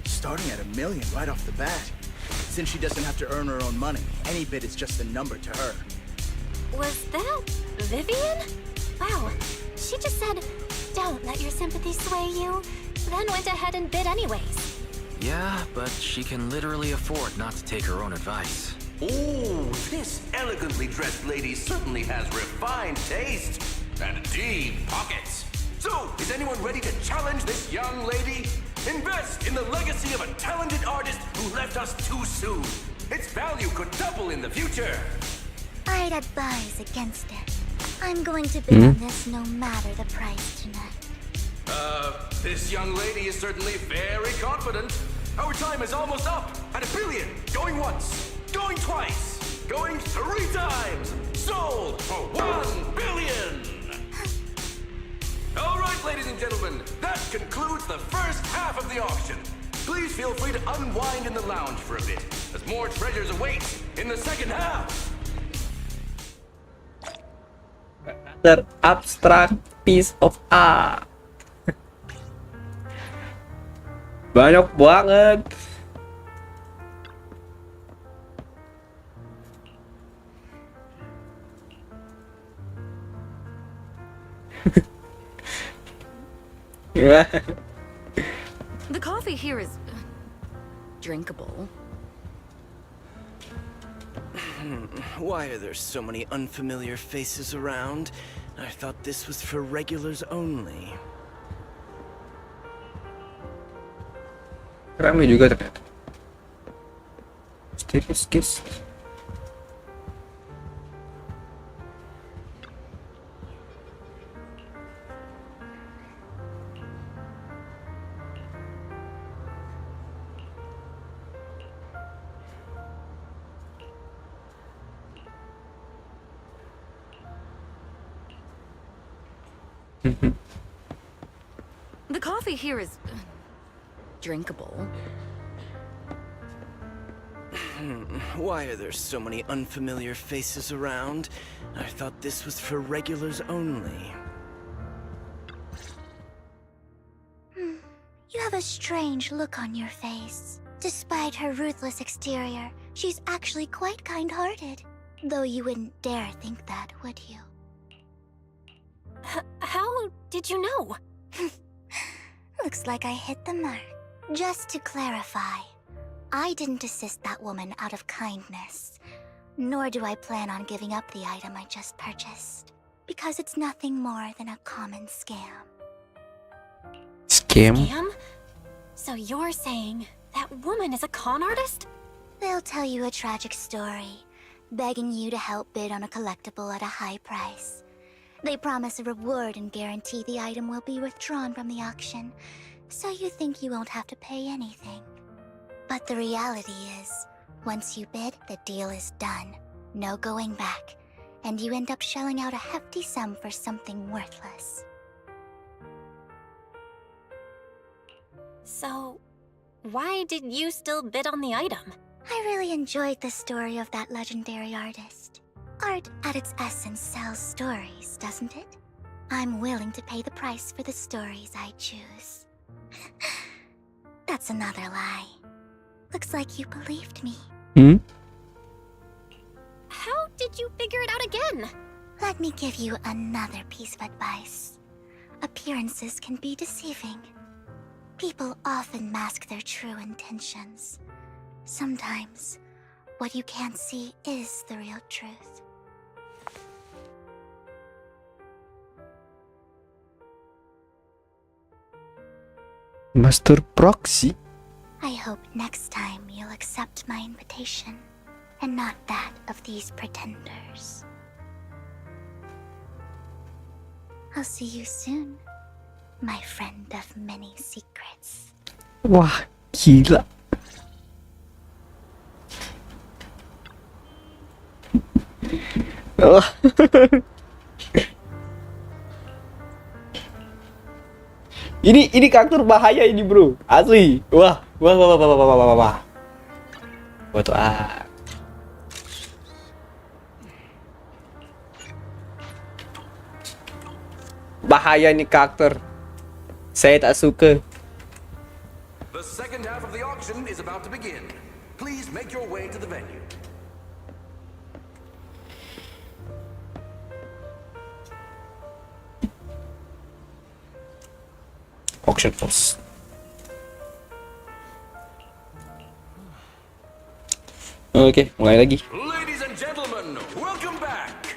starting at $1 million right off the bat, since she doesn't have to earn her own money, any bid is just a number to her. Was that Vivian? Wow, she just said, "Don't let your sympathy sway you," then went ahead and bid anyways. Yeah, but she can literally afford not to take her own advice. Ooh, this elegantly dressed lady certainly has refined taste and deep pockets. So, is anyone ready to challenge this young lady? Invest in the legacy of a talented artist who left us too soon. Its value could double in the future. I'd advise against it. I'm going to bid on this no matter the price tonight. This young lady is certainly very confident. Our time is almost up. At $1 billion, going once, going twice, going 3 times. Sold for $1 billion. All right, ladies and gentlemen, that concludes the first half of the auction. Please feel free to unwind in the lounge for a bit, as more treasures await in the second half. Another abstract piece of art. Banyak banget. The coffee here is drinkable. Why are there so many unfamiliar faces around? I thought this was for regulars only. Ramai juga ternyata. Mysterious guest. The coffee here is drinkable. Why are there so many unfamiliar faces around? I thought this was for regulars only. You have a strange look on your face. Despite her ruthless exterior, she's actually quite kind-hearted. Though you wouldn't dare think that, would you? How did you know? Looks like I hit the mark. Just to clarify, I didn't assist that woman out of kindness, nor do I plan on giving up the item I just purchased, because it's nothing more than a common scam. Scam? Scam? So you're saying that woman is a con artist? They'll tell you a tragic story, begging you to help bid on a collectible at a high price. They promise a reward and guarantee the item will be withdrawn from the auction, so you think you won't have to pay anything. But the reality is, once you bid, the deal is done. No going back, and you end up shelling out a hefty sum for something worthless. So, why did you still bid on the item? I really enjoyed the story of that legendary artist. Art at its essence sells stories, doesn't it? I'm willing to pay the price for the stories I choose. That's another lie. Looks like you believed me. How did you figure it out again? Let me give you another piece of advice. Appearances can be deceiving. People often mask their true intentions. Sometimes, what you can't see is the real truth. Master proxy? I hope next time you'll accept my invitation, and not that of these pretenders. I'll see you soon, my friend of many secrets. Wah, gila. Oh. Ini karakter bahaya ini, bro. Asli. Wah. Wah tuh bahaya ini karakter. Saya tak suka. The second half of the auction is about to begin. Please make your way to the venue. Auction house. Oke, mulai lagi. Ladies and gentlemen, welcome back.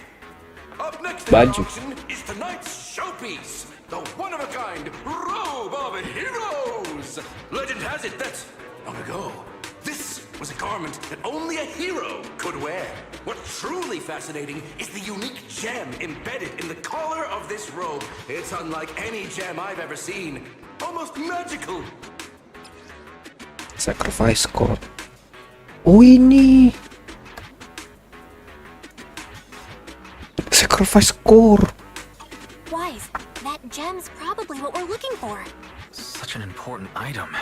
Up next in Baju. the auction is tonight's showpiece, the one-of-a-kind robe of heroes. Legend has it that long ago, this was a garment that only a hero could wear. What's truly fascinating is the unique gem embedded in the collar of this robe. It's unlike any gem I've ever seen. Almost magical. Sacrifice core. Oh, ini sacrifice core. Wise, that gem's probably what we're looking for. Such an important item,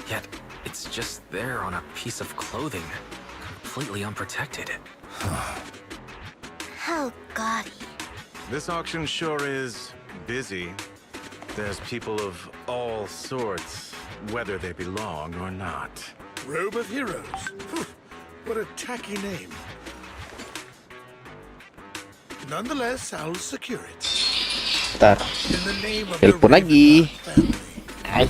yet it's just there on a piece of clothing, completely unprotected. How gaudy. This auction sure is busy. There's people of all sorts, whether they belong or not. Robe of Heroes. What a tacky name. Nonetheless, I'll secure it. Bentar. In the name of Telepon the lagi. family. Hai.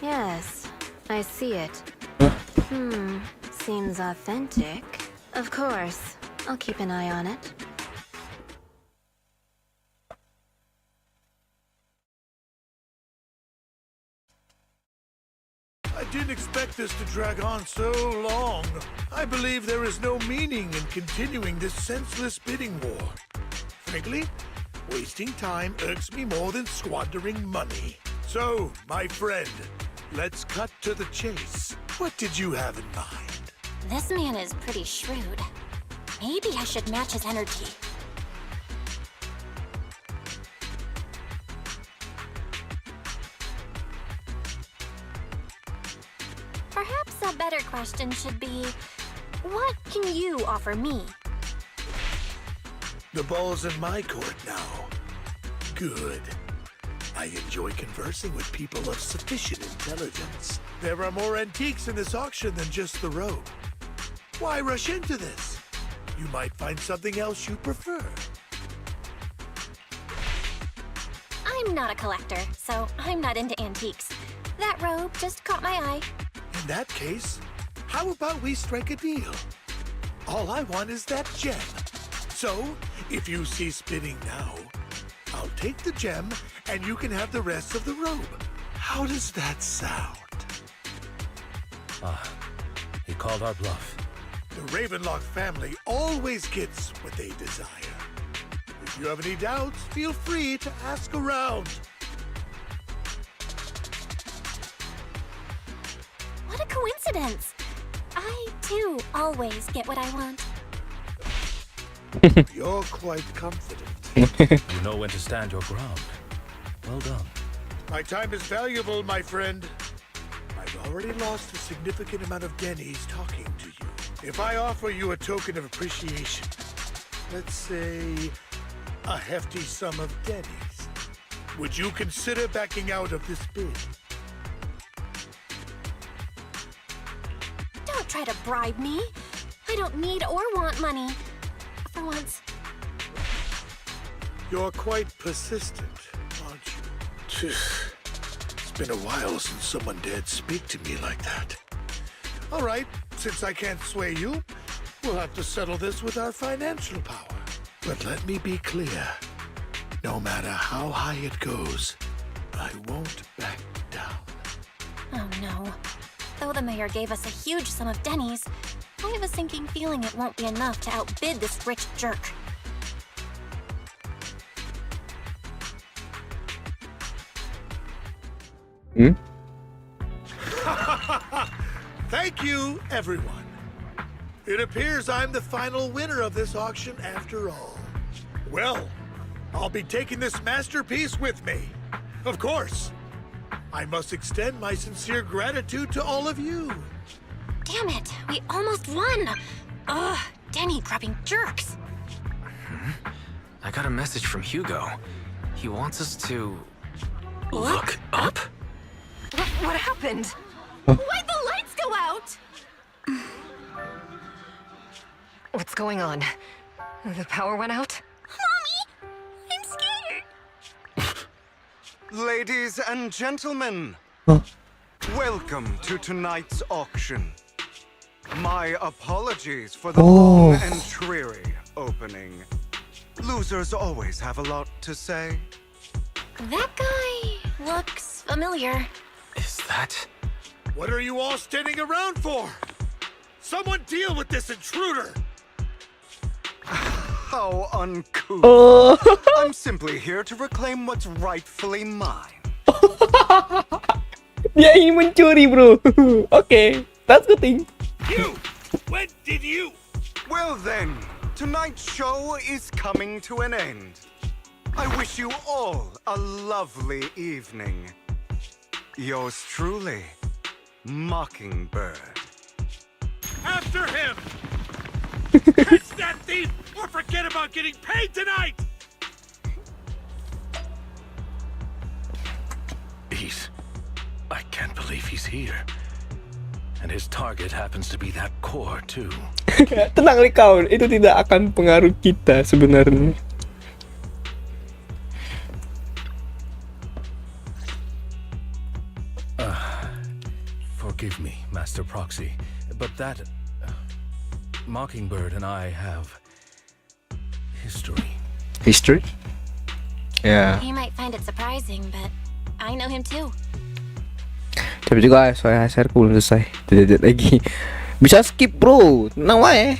Yes, I see it. Seems authentic. Of course, I'll keep an eye on it. I didn't expect this to drag on so long. I believe there is no meaning in continuing this senseless bidding war. Frankly, wasting time irks me more than squandering money. So, my friend, let's cut to the chase. What did you have in mind? This man is pretty shrewd. Maybe I should match his energy. Perhaps a better question should be, what can you offer me? The ball's in my court now. Good. I enjoy conversing with people of sufficient intelligence. There are more antiques in this auction than just the robe. Why rush into this? You might find something else you prefer. I'm not a collector, so I'm not into antiques. That robe just caught my eye. In that case, how about we strike a deal? All I want is that gem. So, if you cease bidding now, I'll take the gem and you can have the rest of the robe. How does that sound? He called our bluff. The Ravenlock family always gets what they desire. If you have any doubts, feel free to ask around. What a coincidence! I, too, always get what I want. You're quite confident. You know when to stand your ground. Well done. My time is valuable, my friend. I've already lost a significant amount of dennies talking to you. If I offer you a token of appreciation, let's say a hefty sum of dennies, would you consider backing out of this bid? Don't try to bribe me. I don't need or want money. For once. You're quite persistent, aren't you? It's been a while since someone dared speak to me like that. All right, since I can't sway you, we'll have to settle this with our financial power. But let me be clear. No matter how high it goes, I won't back down. Oh no. Though the mayor gave us a huge sum of dennies, I have a sinking feeling it won't be enough to outbid this rich jerk. Thank you, everyone. It appears I'm the final winner of this auction after all. Well, I'll be taking this masterpiece with me. Of course. I must extend my sincere gratitude to all of you. Damn it, we almost won! Ugh, denny grabbing jerks! I got a message from Hugo. He wants us to... look up? What happened? Why'd the lights go out? What's going on? The power went out? Mommy! I'm scared! Ladies and gentlemen, welcome to tonight's auction. My apologies for the long and dreary opening. Losers always have a lot to say. That guy looks familiar. Is that... What are you all standing around for? Someone deal with this intruder! How uncouth. I'm simply here to reclaim what's rightfully mine. Dia ingin mencuri, bro. Okay, that's the thing. You! When did you? Well then, tonight's show is coming to an end. I wish you all a lovely evening. Yours truly, Mockingbird. After him! Catch that thief or forget about getting paid tonight! I can't believe he's here. And his target happens to be that core too. Tenang kau, itu tidak akan pengaruh kita sebenarnya. Proxy, but that Mockingbird and I have history. History? Ya. He might find it surprising, but I know him too. Tapi juga soal hasilku belum selesai. Tidak lagi. Bisa skip bro, tenang wae.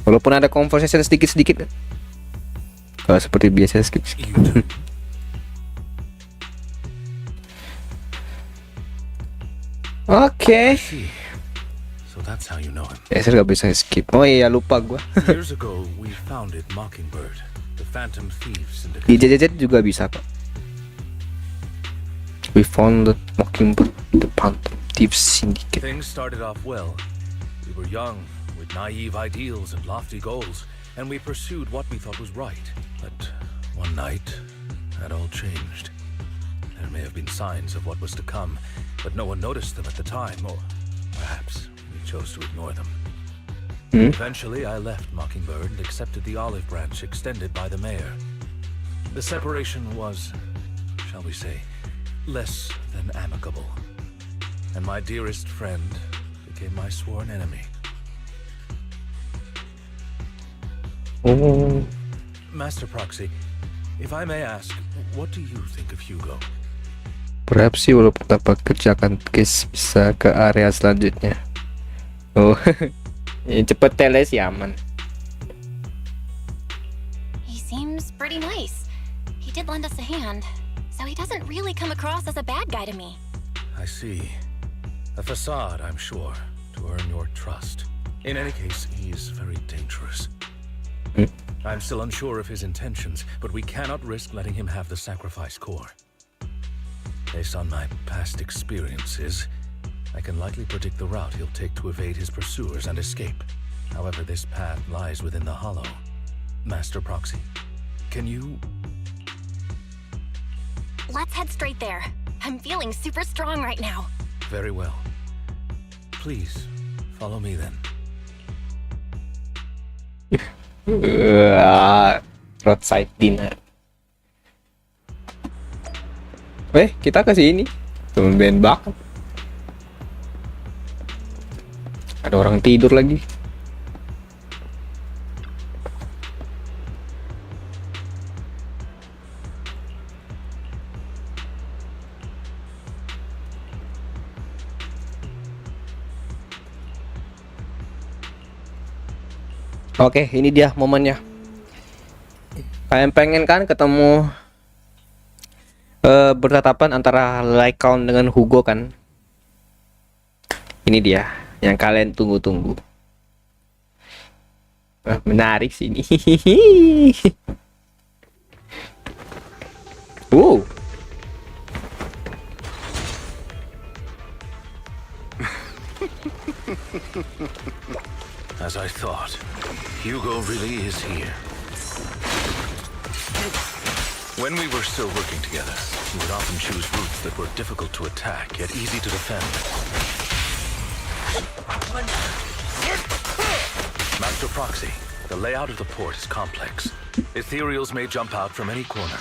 Walaupun ada conversation sedikit-sedikit. Kalau seperti biasa skip. Oke. So that's how you know him. Ya, saya nggak bisa skip. Oh iya, lupa gua. Years ago, we founded Mockingbird, the Phantom Thieves Syndicate. Di JJJ juga bisa kok. We founded Mockingbird, the Phantom Thieves Syndicate. Things started off well. We were young, with naive ideals and lofty goals, and we pursued what we thought was right. But one night, that all changed. There may have been signs of what was to come, but no one noticed them at the time, or perhaps we chose to ignore them. Eventually, I left Mockingbird and accepted the olive branch extended by the mayor. The separation was, shall we say, less than amicable. And my dearest friend became my sworn enemy. Oh. Master Proxy, if I may ask, what do you think of Hugo? Perhaps sih walaupun tanpa kerjakan case bisa ke area selanjutnya. Oh, ya, cepet teles ya aman. He seems pretty nice. He did lend us a hand, so he doesn't really come across as a bad guy to me. I see. A facade, I'm sure, to earn your trust. In any case, he is very dangerous. I'm still unsure of his intentions, but we cannot risk letting him have the sacrifice core. Based on my past experiences, I can likely predict the route he'll take to evade his pursuers and escape. However, this path lies within the hollow. Master Proxy, can you... Let's head straight there. I'm feeling super strong right now. Very well. Please, follow me then. Roadside dinner. Kita ke sini. Tumben banget. Ada orang tidur lagi. Oke, ini dia momennya. Kalian pengen kan ketemu bertatapan antara like count dengan Hugo kan? Ini dia yang kalian tunggu-tunggu. Menarik sih ini. As I thought, Hugo really is here. When we were still working together, he would often choose routes that were difficult to attack, yet easy to defend. Master Proxy, the layout of the port is complex. Ethereals may jump out from any corner.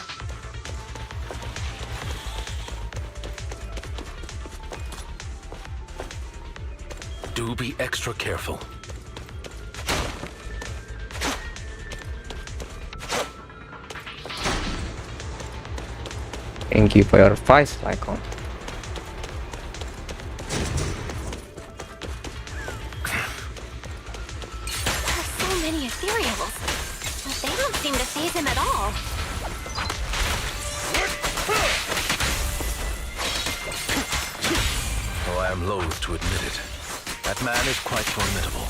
Do be extra careful. Thank you for your advice, Icon. There's so many ethereals, but they don't seem to faze him at all. Oh, I am loath to admit it. That man is quite formidable.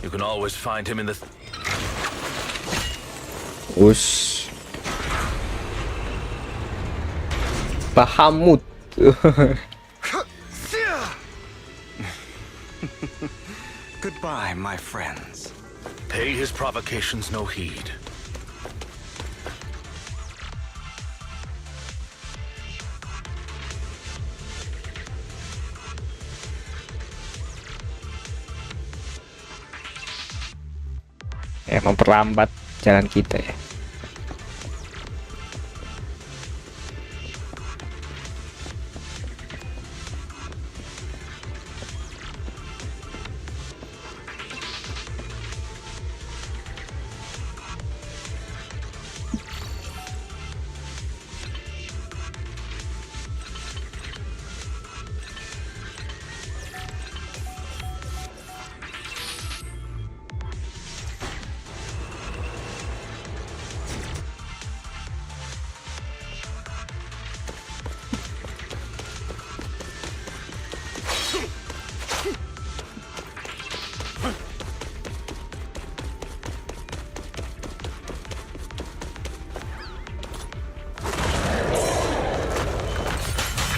You can always find him in the... Ush. Bahamut. Goodbye, my friends. Pay his provocations no heed. Memperlambat jalan kita ya.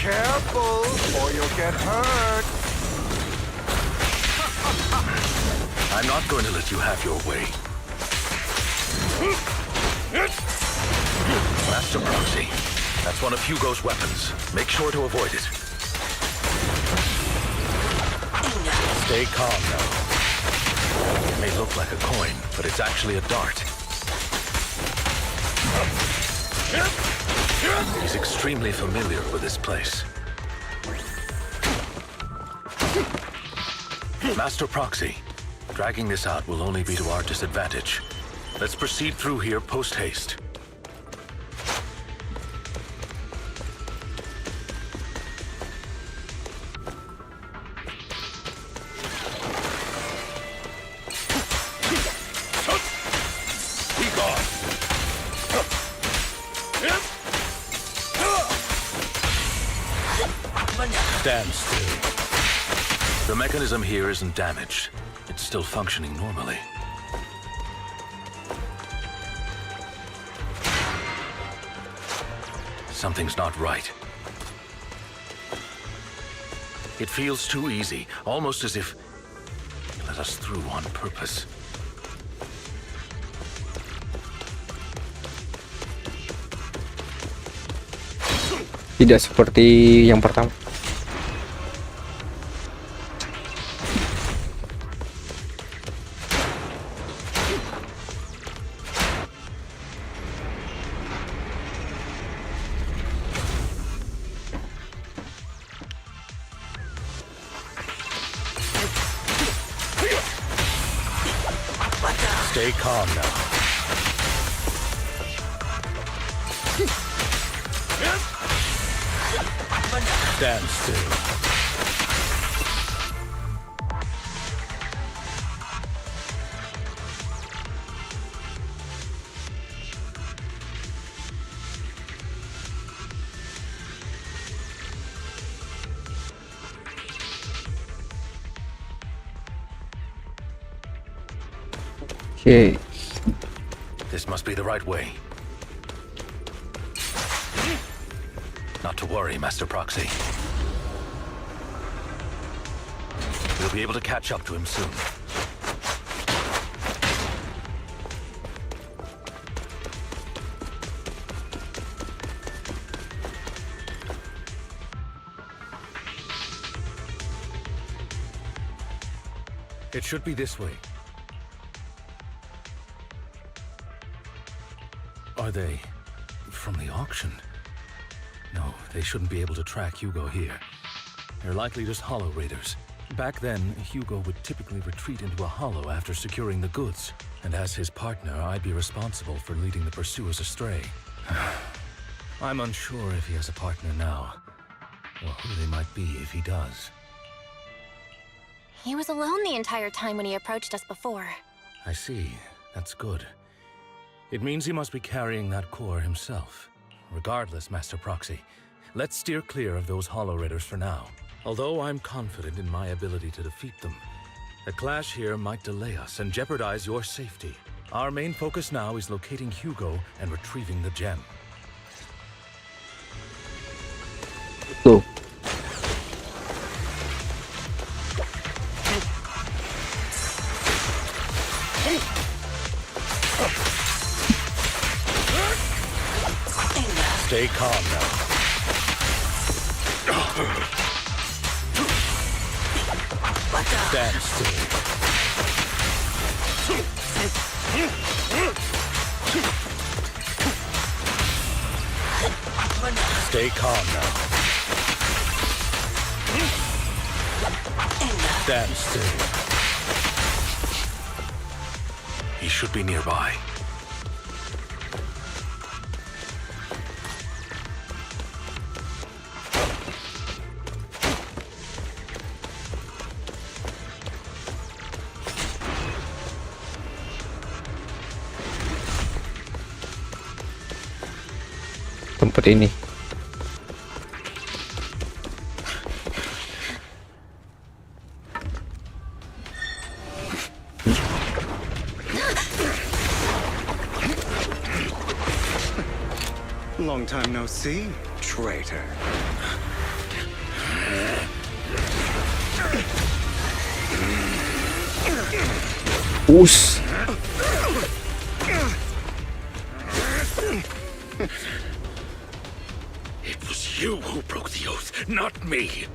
Careful, or you'll get hurt. I'm not going to let you have your way. Master Proxy, that's one of Hugo's weapons. Make sure to avoid it. Stay calm now. It may look like a coin, but it's actually a dart. He's extremely familiar with this place. Master Proxy, dragging this out will only be to our disadvantage. Let's proceed through here post-haste. Stand still. The mechanism here isn't damaged. It's still functioning normally. Something's not right. It feels too easy, almost as if it let us through on purpose. Tidak seperti yang pertama. Stay calm now. Stand still. Okay. This must be the right way. Not to worry, Master Proxy. We'll be able to catch up to him soon. It should be this way. Are they from the auction? No, they shouldn't be able to track Hugo here. They're likely just hollow raiders. Back then, Hugo would typically retreat into a hollow after securing the goods. And as his partner, I'd be responsible for leading the pursuers astray. I'm unsure if he has a partner now, or who they might be if he does. He was alone the entire time when he approached us before. I see. That's good. It means he must be carrying that core himself. Regardless, Master Proxy, let's steer clear of those hollow raiders for now. Although I'm confident in my ability to defeat them, a clash here might delay us and jeopardize your safety. Our main focus now is locating Hugo and retrieving the gem. Go. Stay calm now. Stand still. Stay calm now. Stand still. He should be nearby. Tempat ini. Long time no see, traitor. Us. It was you who broke the oath, not me.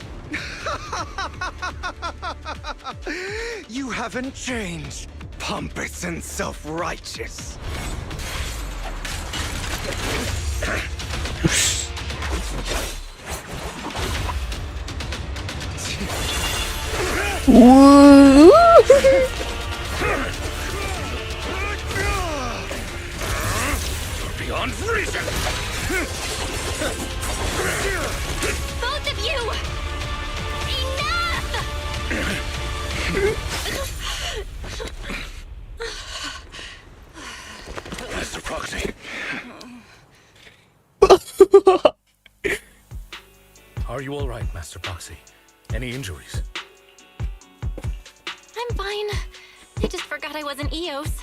You haven't changed, pompous and self-righteous. Beyond reason. Both of you! Enough! Master Proxy. Are you all right, Master Proxy? Any injuries? I'm fine. I just forgot I wasn't Eos.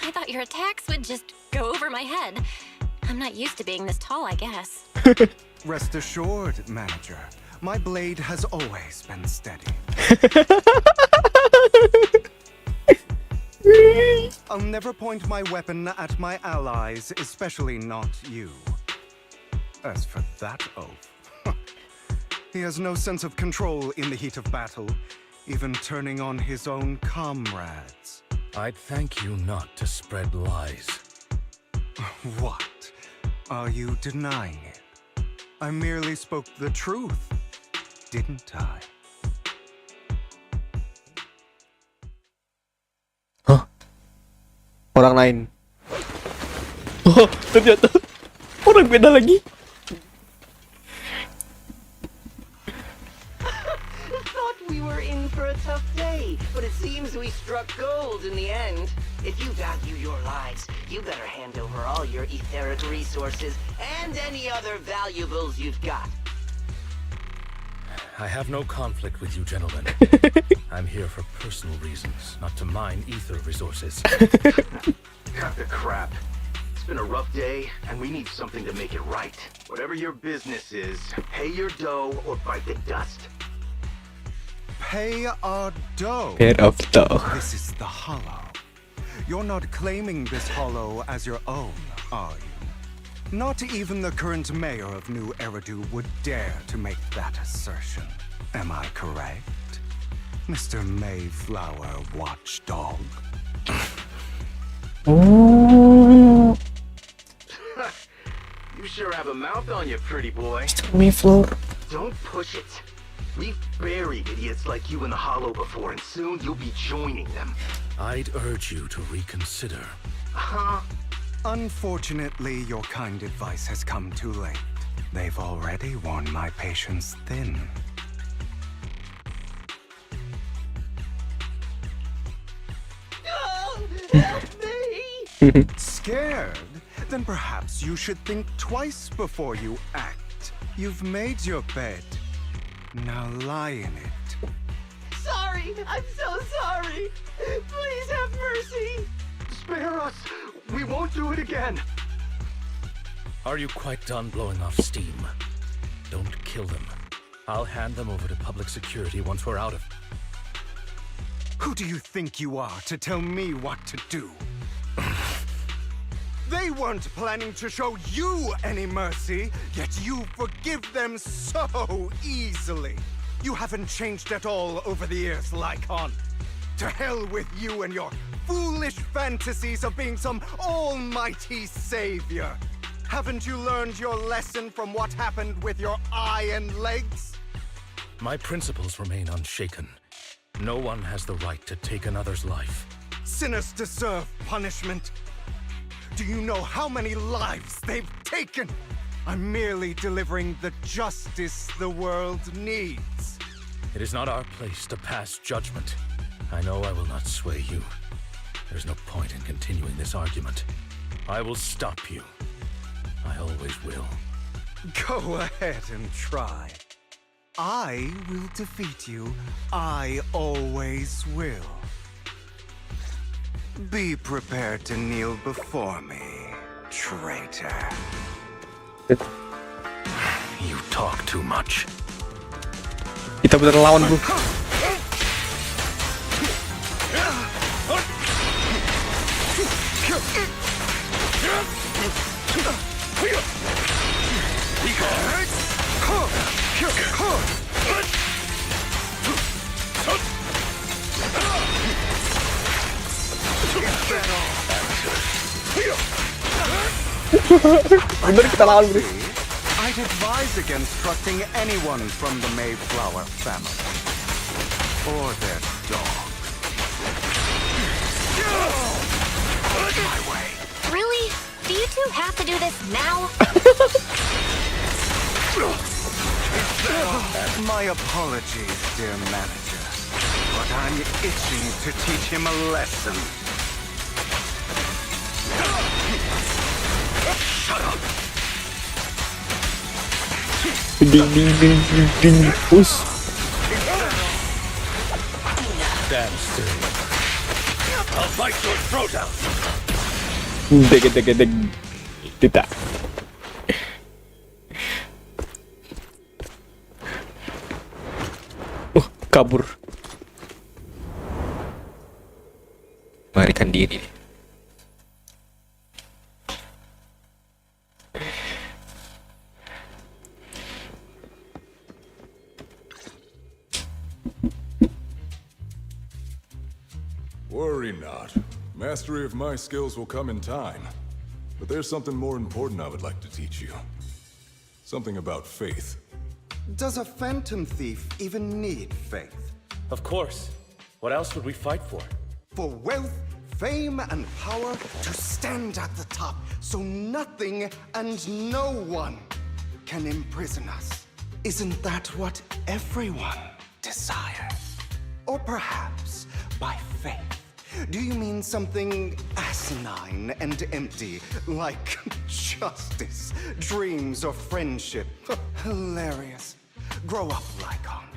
I thought your attacks would just go over my head. I'm not used to being this tall, I guess. Rest assured, manager, my blade has always been steady. I'll never point my weapon at my allies, especially not you. As for that oath, he has no sense of control in the heat of battle, even turning on his own comrades. I'd thank you not to spread lies. What? Are you denying it? I merely spoke the truth, didn't I? Hah? Orang lain. Oh, ternyata orang beda lagi. Thought we were in for a tough day, but it seems we struck gold in the end. If you value your lives, you better hand over all your etheric resources and any other valuables you've got. I have no conflict with you, gentlemen. I'm here for personal reasons, not to mine ether resources. Cut the crap. It's been a rough day, and we need something to make it right. Whatever your business is, pay your dough or bite the dust. Pay our dough. Pair of dough. This is the hollow. You're not claiming this hollow as your own, are you? Not even the current mayor of New Eridu would dare to make that assertion. Am I correct, Mr. Mayflower Watchdog? Oh, You sure have a mouth on you, pretty boy. Mayflower. Don't push it. We've buried idiots like you in the hollow before, and soon you'll be joining them. I'd urge you to reconsider. Huh? Unfortunately, your kind advice has come too late. They've already worn my patience thin. Help me! Scared? Then perhaps you should think twice before you act. You've made your bed. Now lie in it. Sorry, I'm so sorry. Please have mercy. Spare us! We won't do it again! Are you quite done blowing off steam? Don't kill them. I'll hand them over to public security once we're out of... Who do you think you are to tell me what to do? They weren't planning to show you any mercy, yet you forgive them so easily. You haven't changed at all over the years, Lycon. To hell with you and your foolish fantasies of being some almighty savior. Haven't you learned your lesson from what happened with your eye and legs? My principles remain unshaken. No one has the right to take another's life. Sinners deserve punishment. Do you know how many lives they've taken? I'm merely delivering the justice the world needs. It is not our place to pass judgment. I know I will not sway you. There's no point in continuing this argument. I will stop you. I always will. Go ahead and try. I will defeat you. I always will. Be prepared to kneel before me, traitor. You talk too much. Kita bener lawan bro. Bener kita lawan bro. I'd advise against trusting anyone from the Mayflower family. Or their dog. My way. Really? Do you two have to do this now? My apologies, dear manager. But I'm itching to teach him a lesson. Shut up! Ding. Push. Stand still. I'll bite your throat out. Deg. Tidak. Kabur. Melarikan diri. Worry not. Mastery of my skills will come in time. But there's something more important I would like to teach you. Something about faith. Does a phantom thief even need faith? Of course. What else would we fight for? For wealth, fame, and power to stand at the top so nothing and no one can imprison us. Isn't that what everyone desires? Or perhaps by faith, do you mean something asinine and empty, like justice, dreams, or friendship? Hilarious. Grow up, Lycon.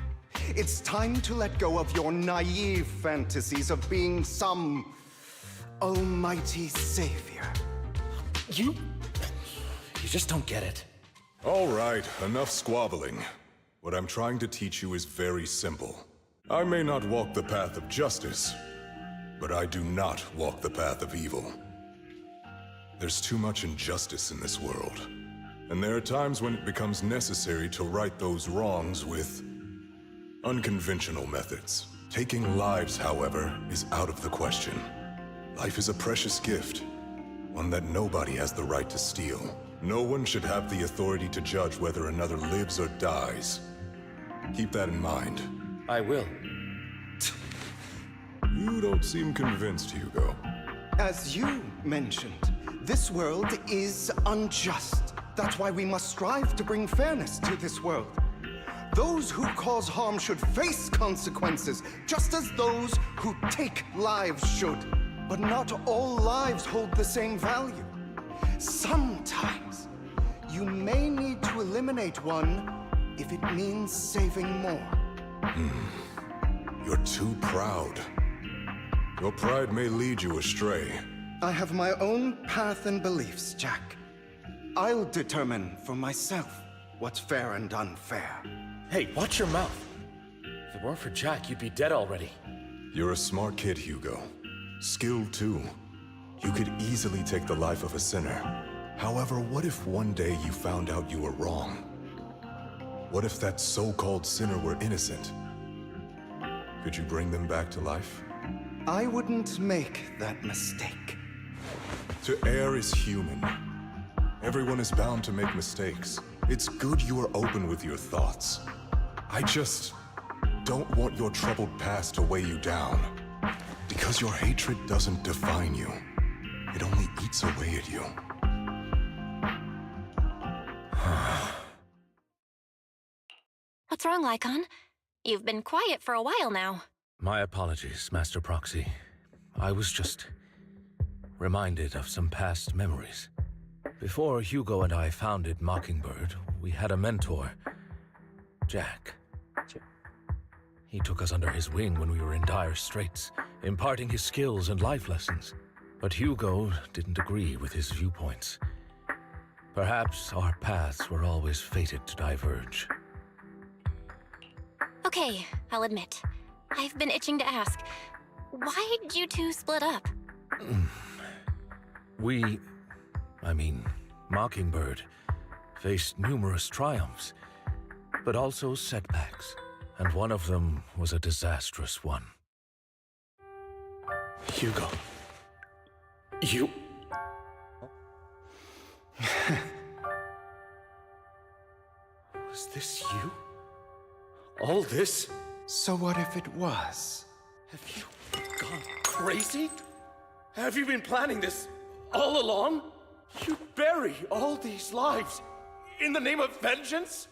It's time to let go of your naive fantasies of being some almighty savior. You just don't get it. All right, enough squabbling. What I'm trying to teach you is very simple. I may not walk the path of justice, but I do not walk the path of evil. There's too much injustice in this world, and there are times when it becomes necessary to right those wrongs with unconventional methods. Taking lives, however, is out of the question. Life is a precious gift, one that nobody has the right to steal. No one should have the authority to judge whether another lives or dies. Keep that in mind. I will. You don't seem convinced, Hugo. As you mentioned, this world is unjust. That's why we must strive to bring fairness to this world. Those who cause harm should face consequences, just as those who take lives should. But not all lives hold the same value. Sometimes, you may need to eliminate one if it means saving more. You're too proud. Your pride may lead you astray. I have my own path and beliefs, Jack. I'll determine for myself what's fair and unfair. Hey, watch your mouth. If it weren't for Jack, you'd be dead already. You're a smart kid, Hugo. Skilled too. You could easily take the life of a sinner. However, what if one day you found out you were wrong? What if that so-called sinner were innocent? Could you bring them back to life? I wouldn't make that mistake. To err is human. Everyone is bound to make mistakes. It's good you are open with your thoughts. I just don't want your troubled past to weigh you down. Because your hatred doesn't define you. It only eats away at you. What's wrong, Lycon? You've been quiet for a while now. My apologies, Master Proxy. I was just reminded of some past memories. Before Hugo and I founded Mockingbird, we had a mentor, Jack. He took us under his wing when we were in dire straits, imparting his skills and life lessons. But Hugo didn't agree with his viewpoints. Perhaps our paths were always fated to diverge. Okay, I'll admit. I've been itching to ask. Why did you two split up? Mockingbird faced numerous triumphs, but also setbacks, and one of them was a disastrous one. Hugo. You... Was this you? All this? So what if it was? Have you gone crazy? Have you been planning this all along? You bury all these lives in the name of vengeance?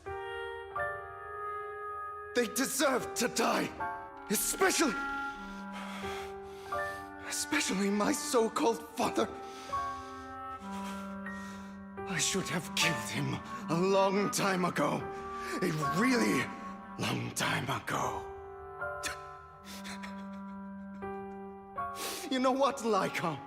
They deserve to die. Especially my so-called father. I should have killed him a long time ago. A really long time ago. You know what, Lycan?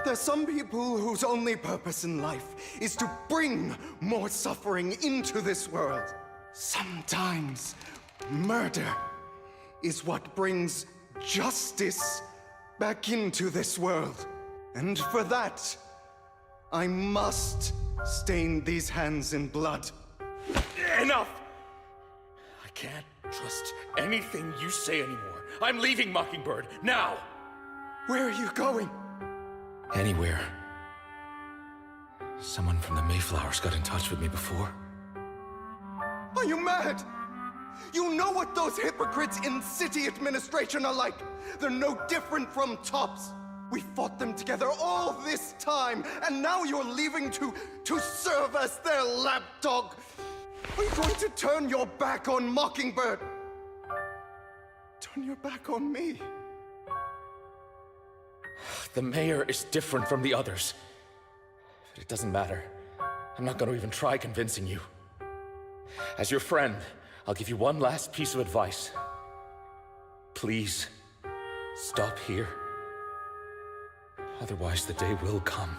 There's some people whose only purpose in life is to bring more suffering into this world. Sometimes murder is what brings justice back into this world. And for that, I must stain these hands in blood. Enough! I can't trust anything you say anymore. I'm leaving Mockingbird, now! Where are you going? Anywhere. Someone from the Mayflowers got in touch with me before. Are you mad? You know what those hypocrites in city administration are like. They're no different from tops. We fought them together all this time, and now you're leaving to serve as their lapdog. Are you going to turn your back on Mockingbird? Turn your back on me? The mayor is different from the others. But it doesn't matter. I'm not going to even try convincing you. As your friend, I'll give you one last piece of advice. Please, stop here. Otherwise, the day will come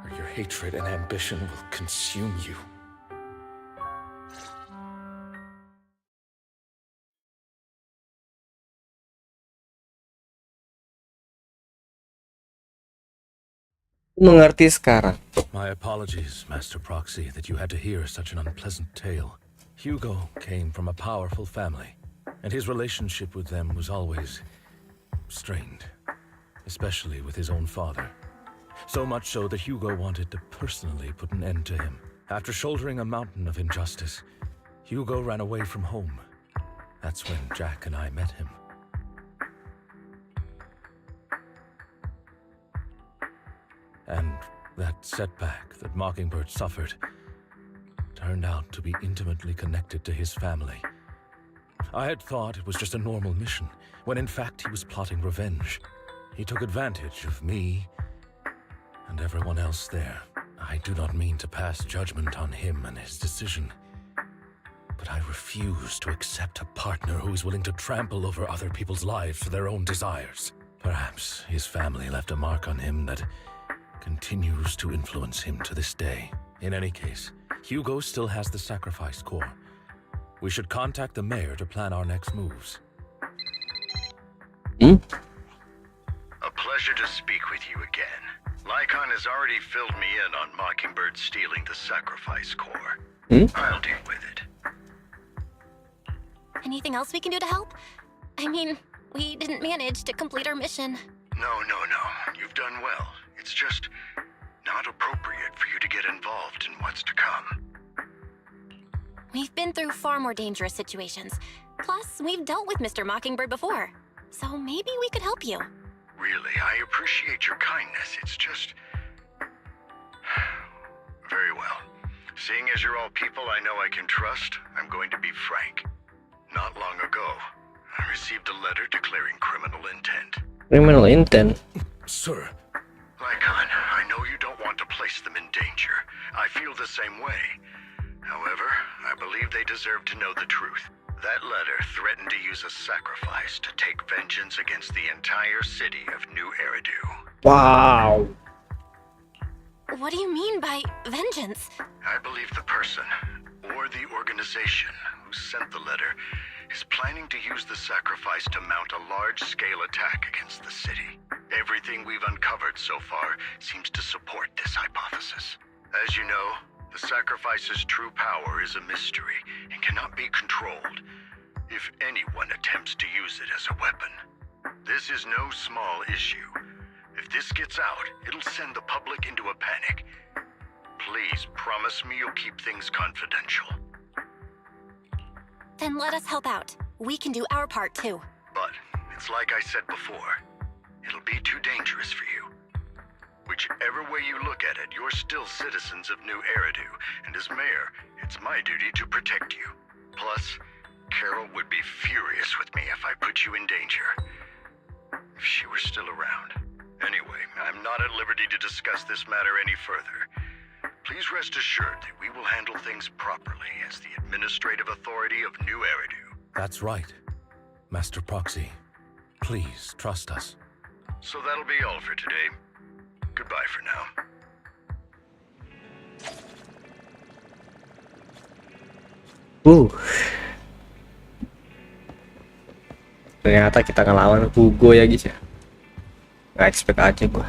where your hatred and ambition will consume you. Mengerti sekarang. My apologies, Master Proxy, that you had to hear such an unpleasant tale. Hugo came from a powerful family, and his relationship with them was always strained, especially with his own father. So much so that Hugo wanted to personally put an end to him. After shouldering a mountain of injustice, Hugo ran away from home. That's when Jack and I met him. And that setback that Mockingbird suffered turned out to be intimately connected to his family. I had thought it was just a normal mission, when in fact he was plotting revenge. He took advantage of me and everyone else there. I do not mean to pass judgment on him and his decision, but I refuse to accept a partner who is willing to trample over other people's lives for their own desires. Perhaps his family left a mark on him that continues to influence him to this day. In any case, Hugo still has the sacrifice core. We should contact the mayor to plan our next moves. A pleasure to speak with you again. Lycan has already filled me in on Mockingbird stealing the sacrifice core. I'll deal with it. Anything else we can do to help? I mean, we didn't manage to complete our mission. No. You've done well. It's just not appropriate for you to get involved in what's to come. We've been through far more dangerous situations. Plus, we've dealt with Mr. Mockingbird before. So maybe we could help you. Really, I appreciate your kindness. It's just... Very well. Seeing as you're all people I know I can trust, I'm going to be frank. Not long ago, I received a letter declaring criminal intent. Criminal intent? Sir. Lycan, I know you don't want to place them in danger. I feel the same way. However, I believe they deserve to know the truth. That letter threatened to use a sacrifice to take vengeance against the entire city of New Eridu. Wow. What do you mean by vengeance? I believe the person, or the organization who sent the letter is planning to use the sacrifice to mount a large-scale attack against the city. Everything we've uncovered so far seems to support this hypothesis. As you know, the sacrifice's true power is a mystery and cannot be controlled if anyone attempts to use it as a weapon. This is no small issue. If this gets out, it'll send the public into a panic. Please promise me you'll keep things confidential. Then let us help out. We can do our part too. But it's like I said before, it'll be too dangerous for you. Whichever way you look at it, you're still citizens of New Eridu, and as mayor, it's my duty to protect you. Plus, Carol would be furious with me if I put you in danger. If she were still around. Anyway, I'm not at liberty to discuss this matter any further. Please rest assured that we will handle things properly as the administrative authority of New Eridu. That's right. Master Proxy, please trust us. So that'll be all for today. Goodbye for now. Ternyata kita ngelawan Hugo ya guys ya. Nggak expect aja gua.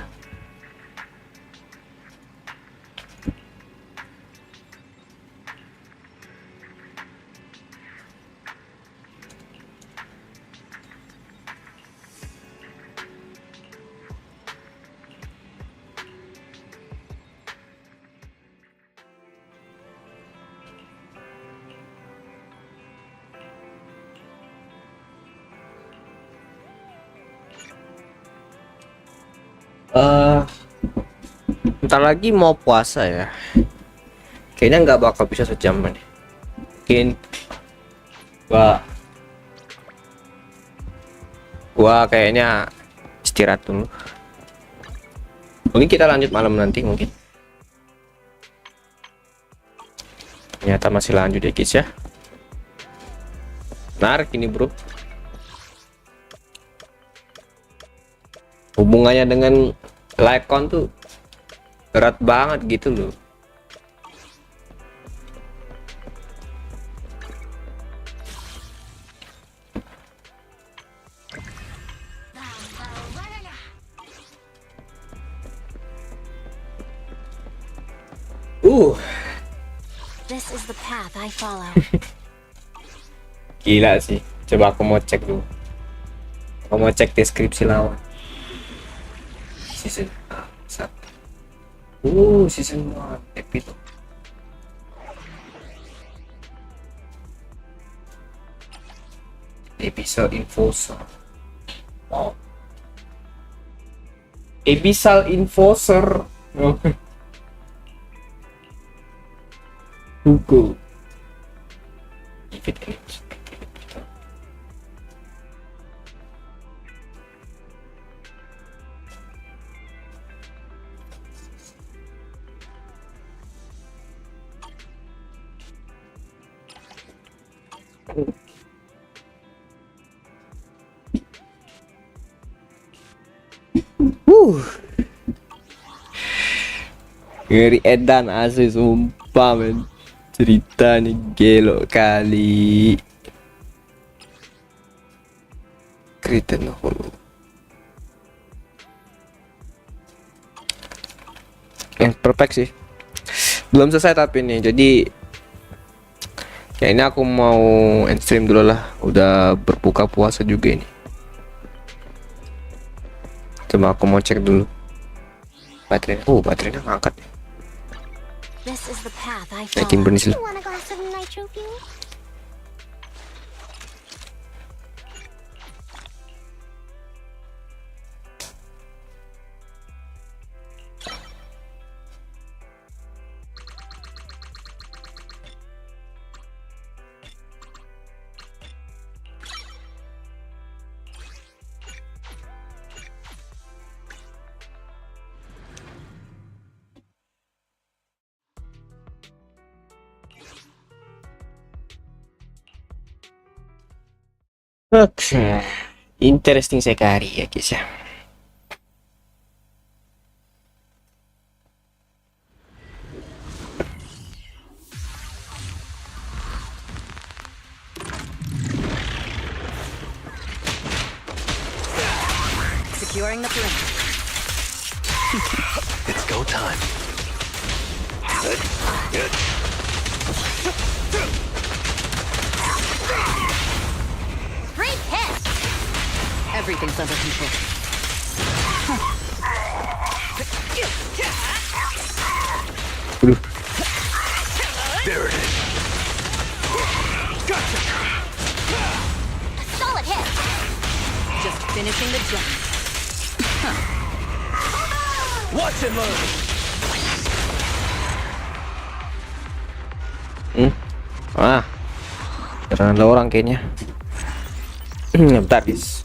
Bentar lagi mau puasa ya. Kayaknya nggak bakal bisa sejam nih. Mungkin gua kayaknya istirahat dulu. Mungkin kita lanjut malam nanti mungkin. Ternyata masih lanjut ya guys ya. Menarik ini bro. Hubungannya dengan live count tuh berat banget gitu loh. This is the path I follow. Gila sih. Coba aku mau cek dulu. Aku mau cek deskripsi lawan. Season 1. Season 1 episode. Episode Enforcer. Wow. Abyssal Enforcer. Hugo. Give it an inch. Ngeri edan asli sumpah men. Ceritanya gelo kali. Kriten hulu. Yang perfect sih. Belum selesai tapi nih. Jadi kayaknya aku mau end stream dulu lah. Udah berbuka puasa juga ini. Coba aku mau cek dulu baterainya. Baterainya ngangkat. This is the path I Naikin follow. bernisil. You want a glass of nitro fuel? Oke, interesting sekali ya guys ya. Securing the perimeter. It's go time. Great hit! Everything's under control. There it is. Gotcha! A solid hit! Just finishing the job. Watch and learn. Jangan ada orang kayaknya. Bentar guys.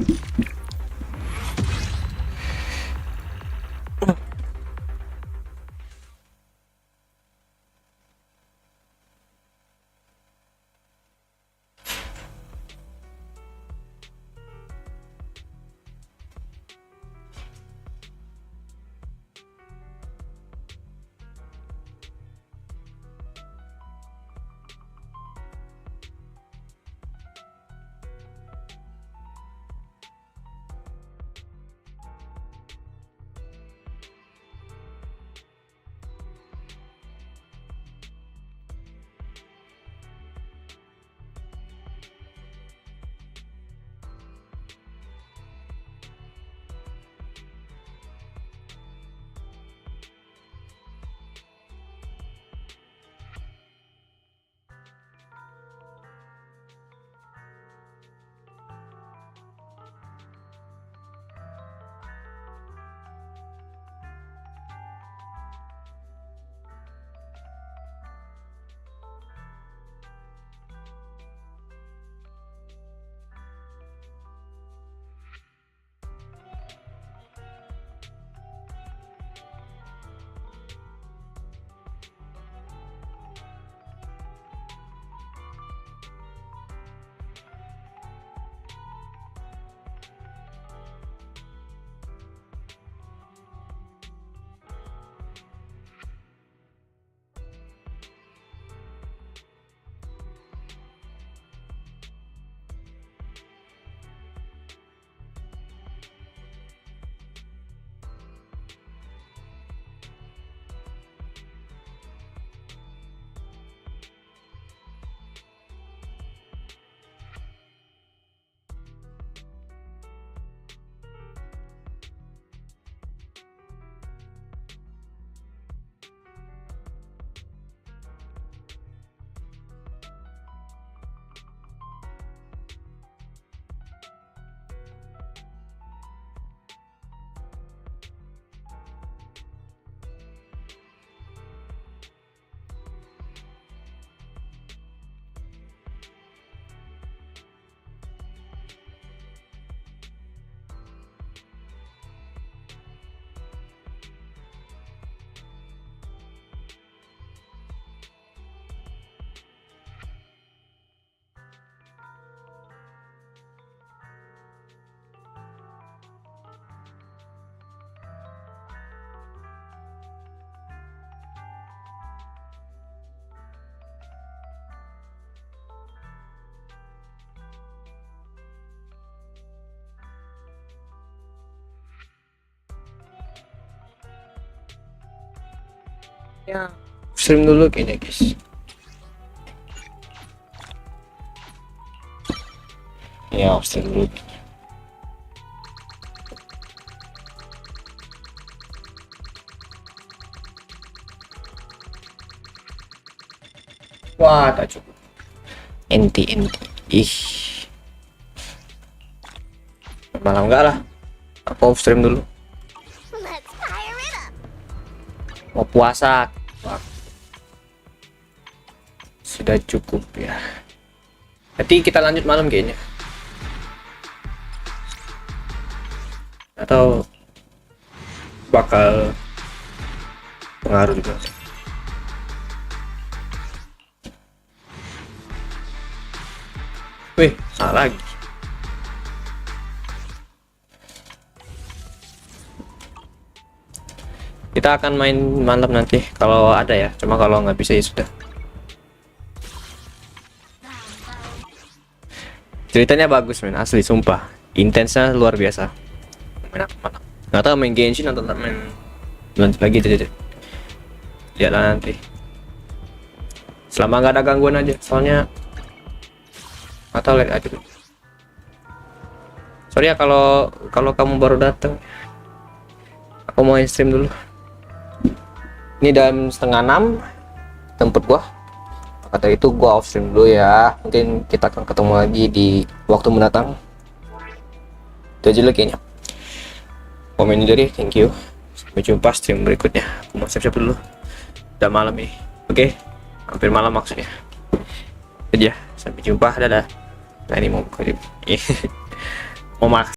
Ya, stream dulu kayaknya guys. Ya, stream dulu. Wah, tak cukup. Enti. Ih. Malam enggak lah. Aku off stream dulu. Mau puasa. Sudah cukup ya. Nanti kita lanjut malam kayaknya. Atau bakal pengaruh juga. Wih, salah lagi. Kita akan main malam nanti kalau ada ya. Cuma kalau nggak bisa ya sudah. Ceritanya bagus men, asli sumpah. Intensnya luar biasa. Main apa malam? Nggak tahu main Genshin atau tak main nanti lagi tuh. Lihatlah nanti. Selama nggak ada gangguan aja, soalnya atau lihat aja dulu. Sorry ya kalau kamu baru datang. Aku mau stream dulu. Ini jam 5:30 tempat gua. Kata itu gua off stream dulu ya. Mungkin kita akan ketemu lagi di waktu mendatang. Itu aja lagi kayaknya. Komen jadi, thank you. Sampai jumpa stream berikutnya. Aku mau siap-siap dulu. Udah malam ini. Oke. Hampir malam maksudnya. Jadi ya, sampai jumpa. Dadah. Nah ini mau mau makan.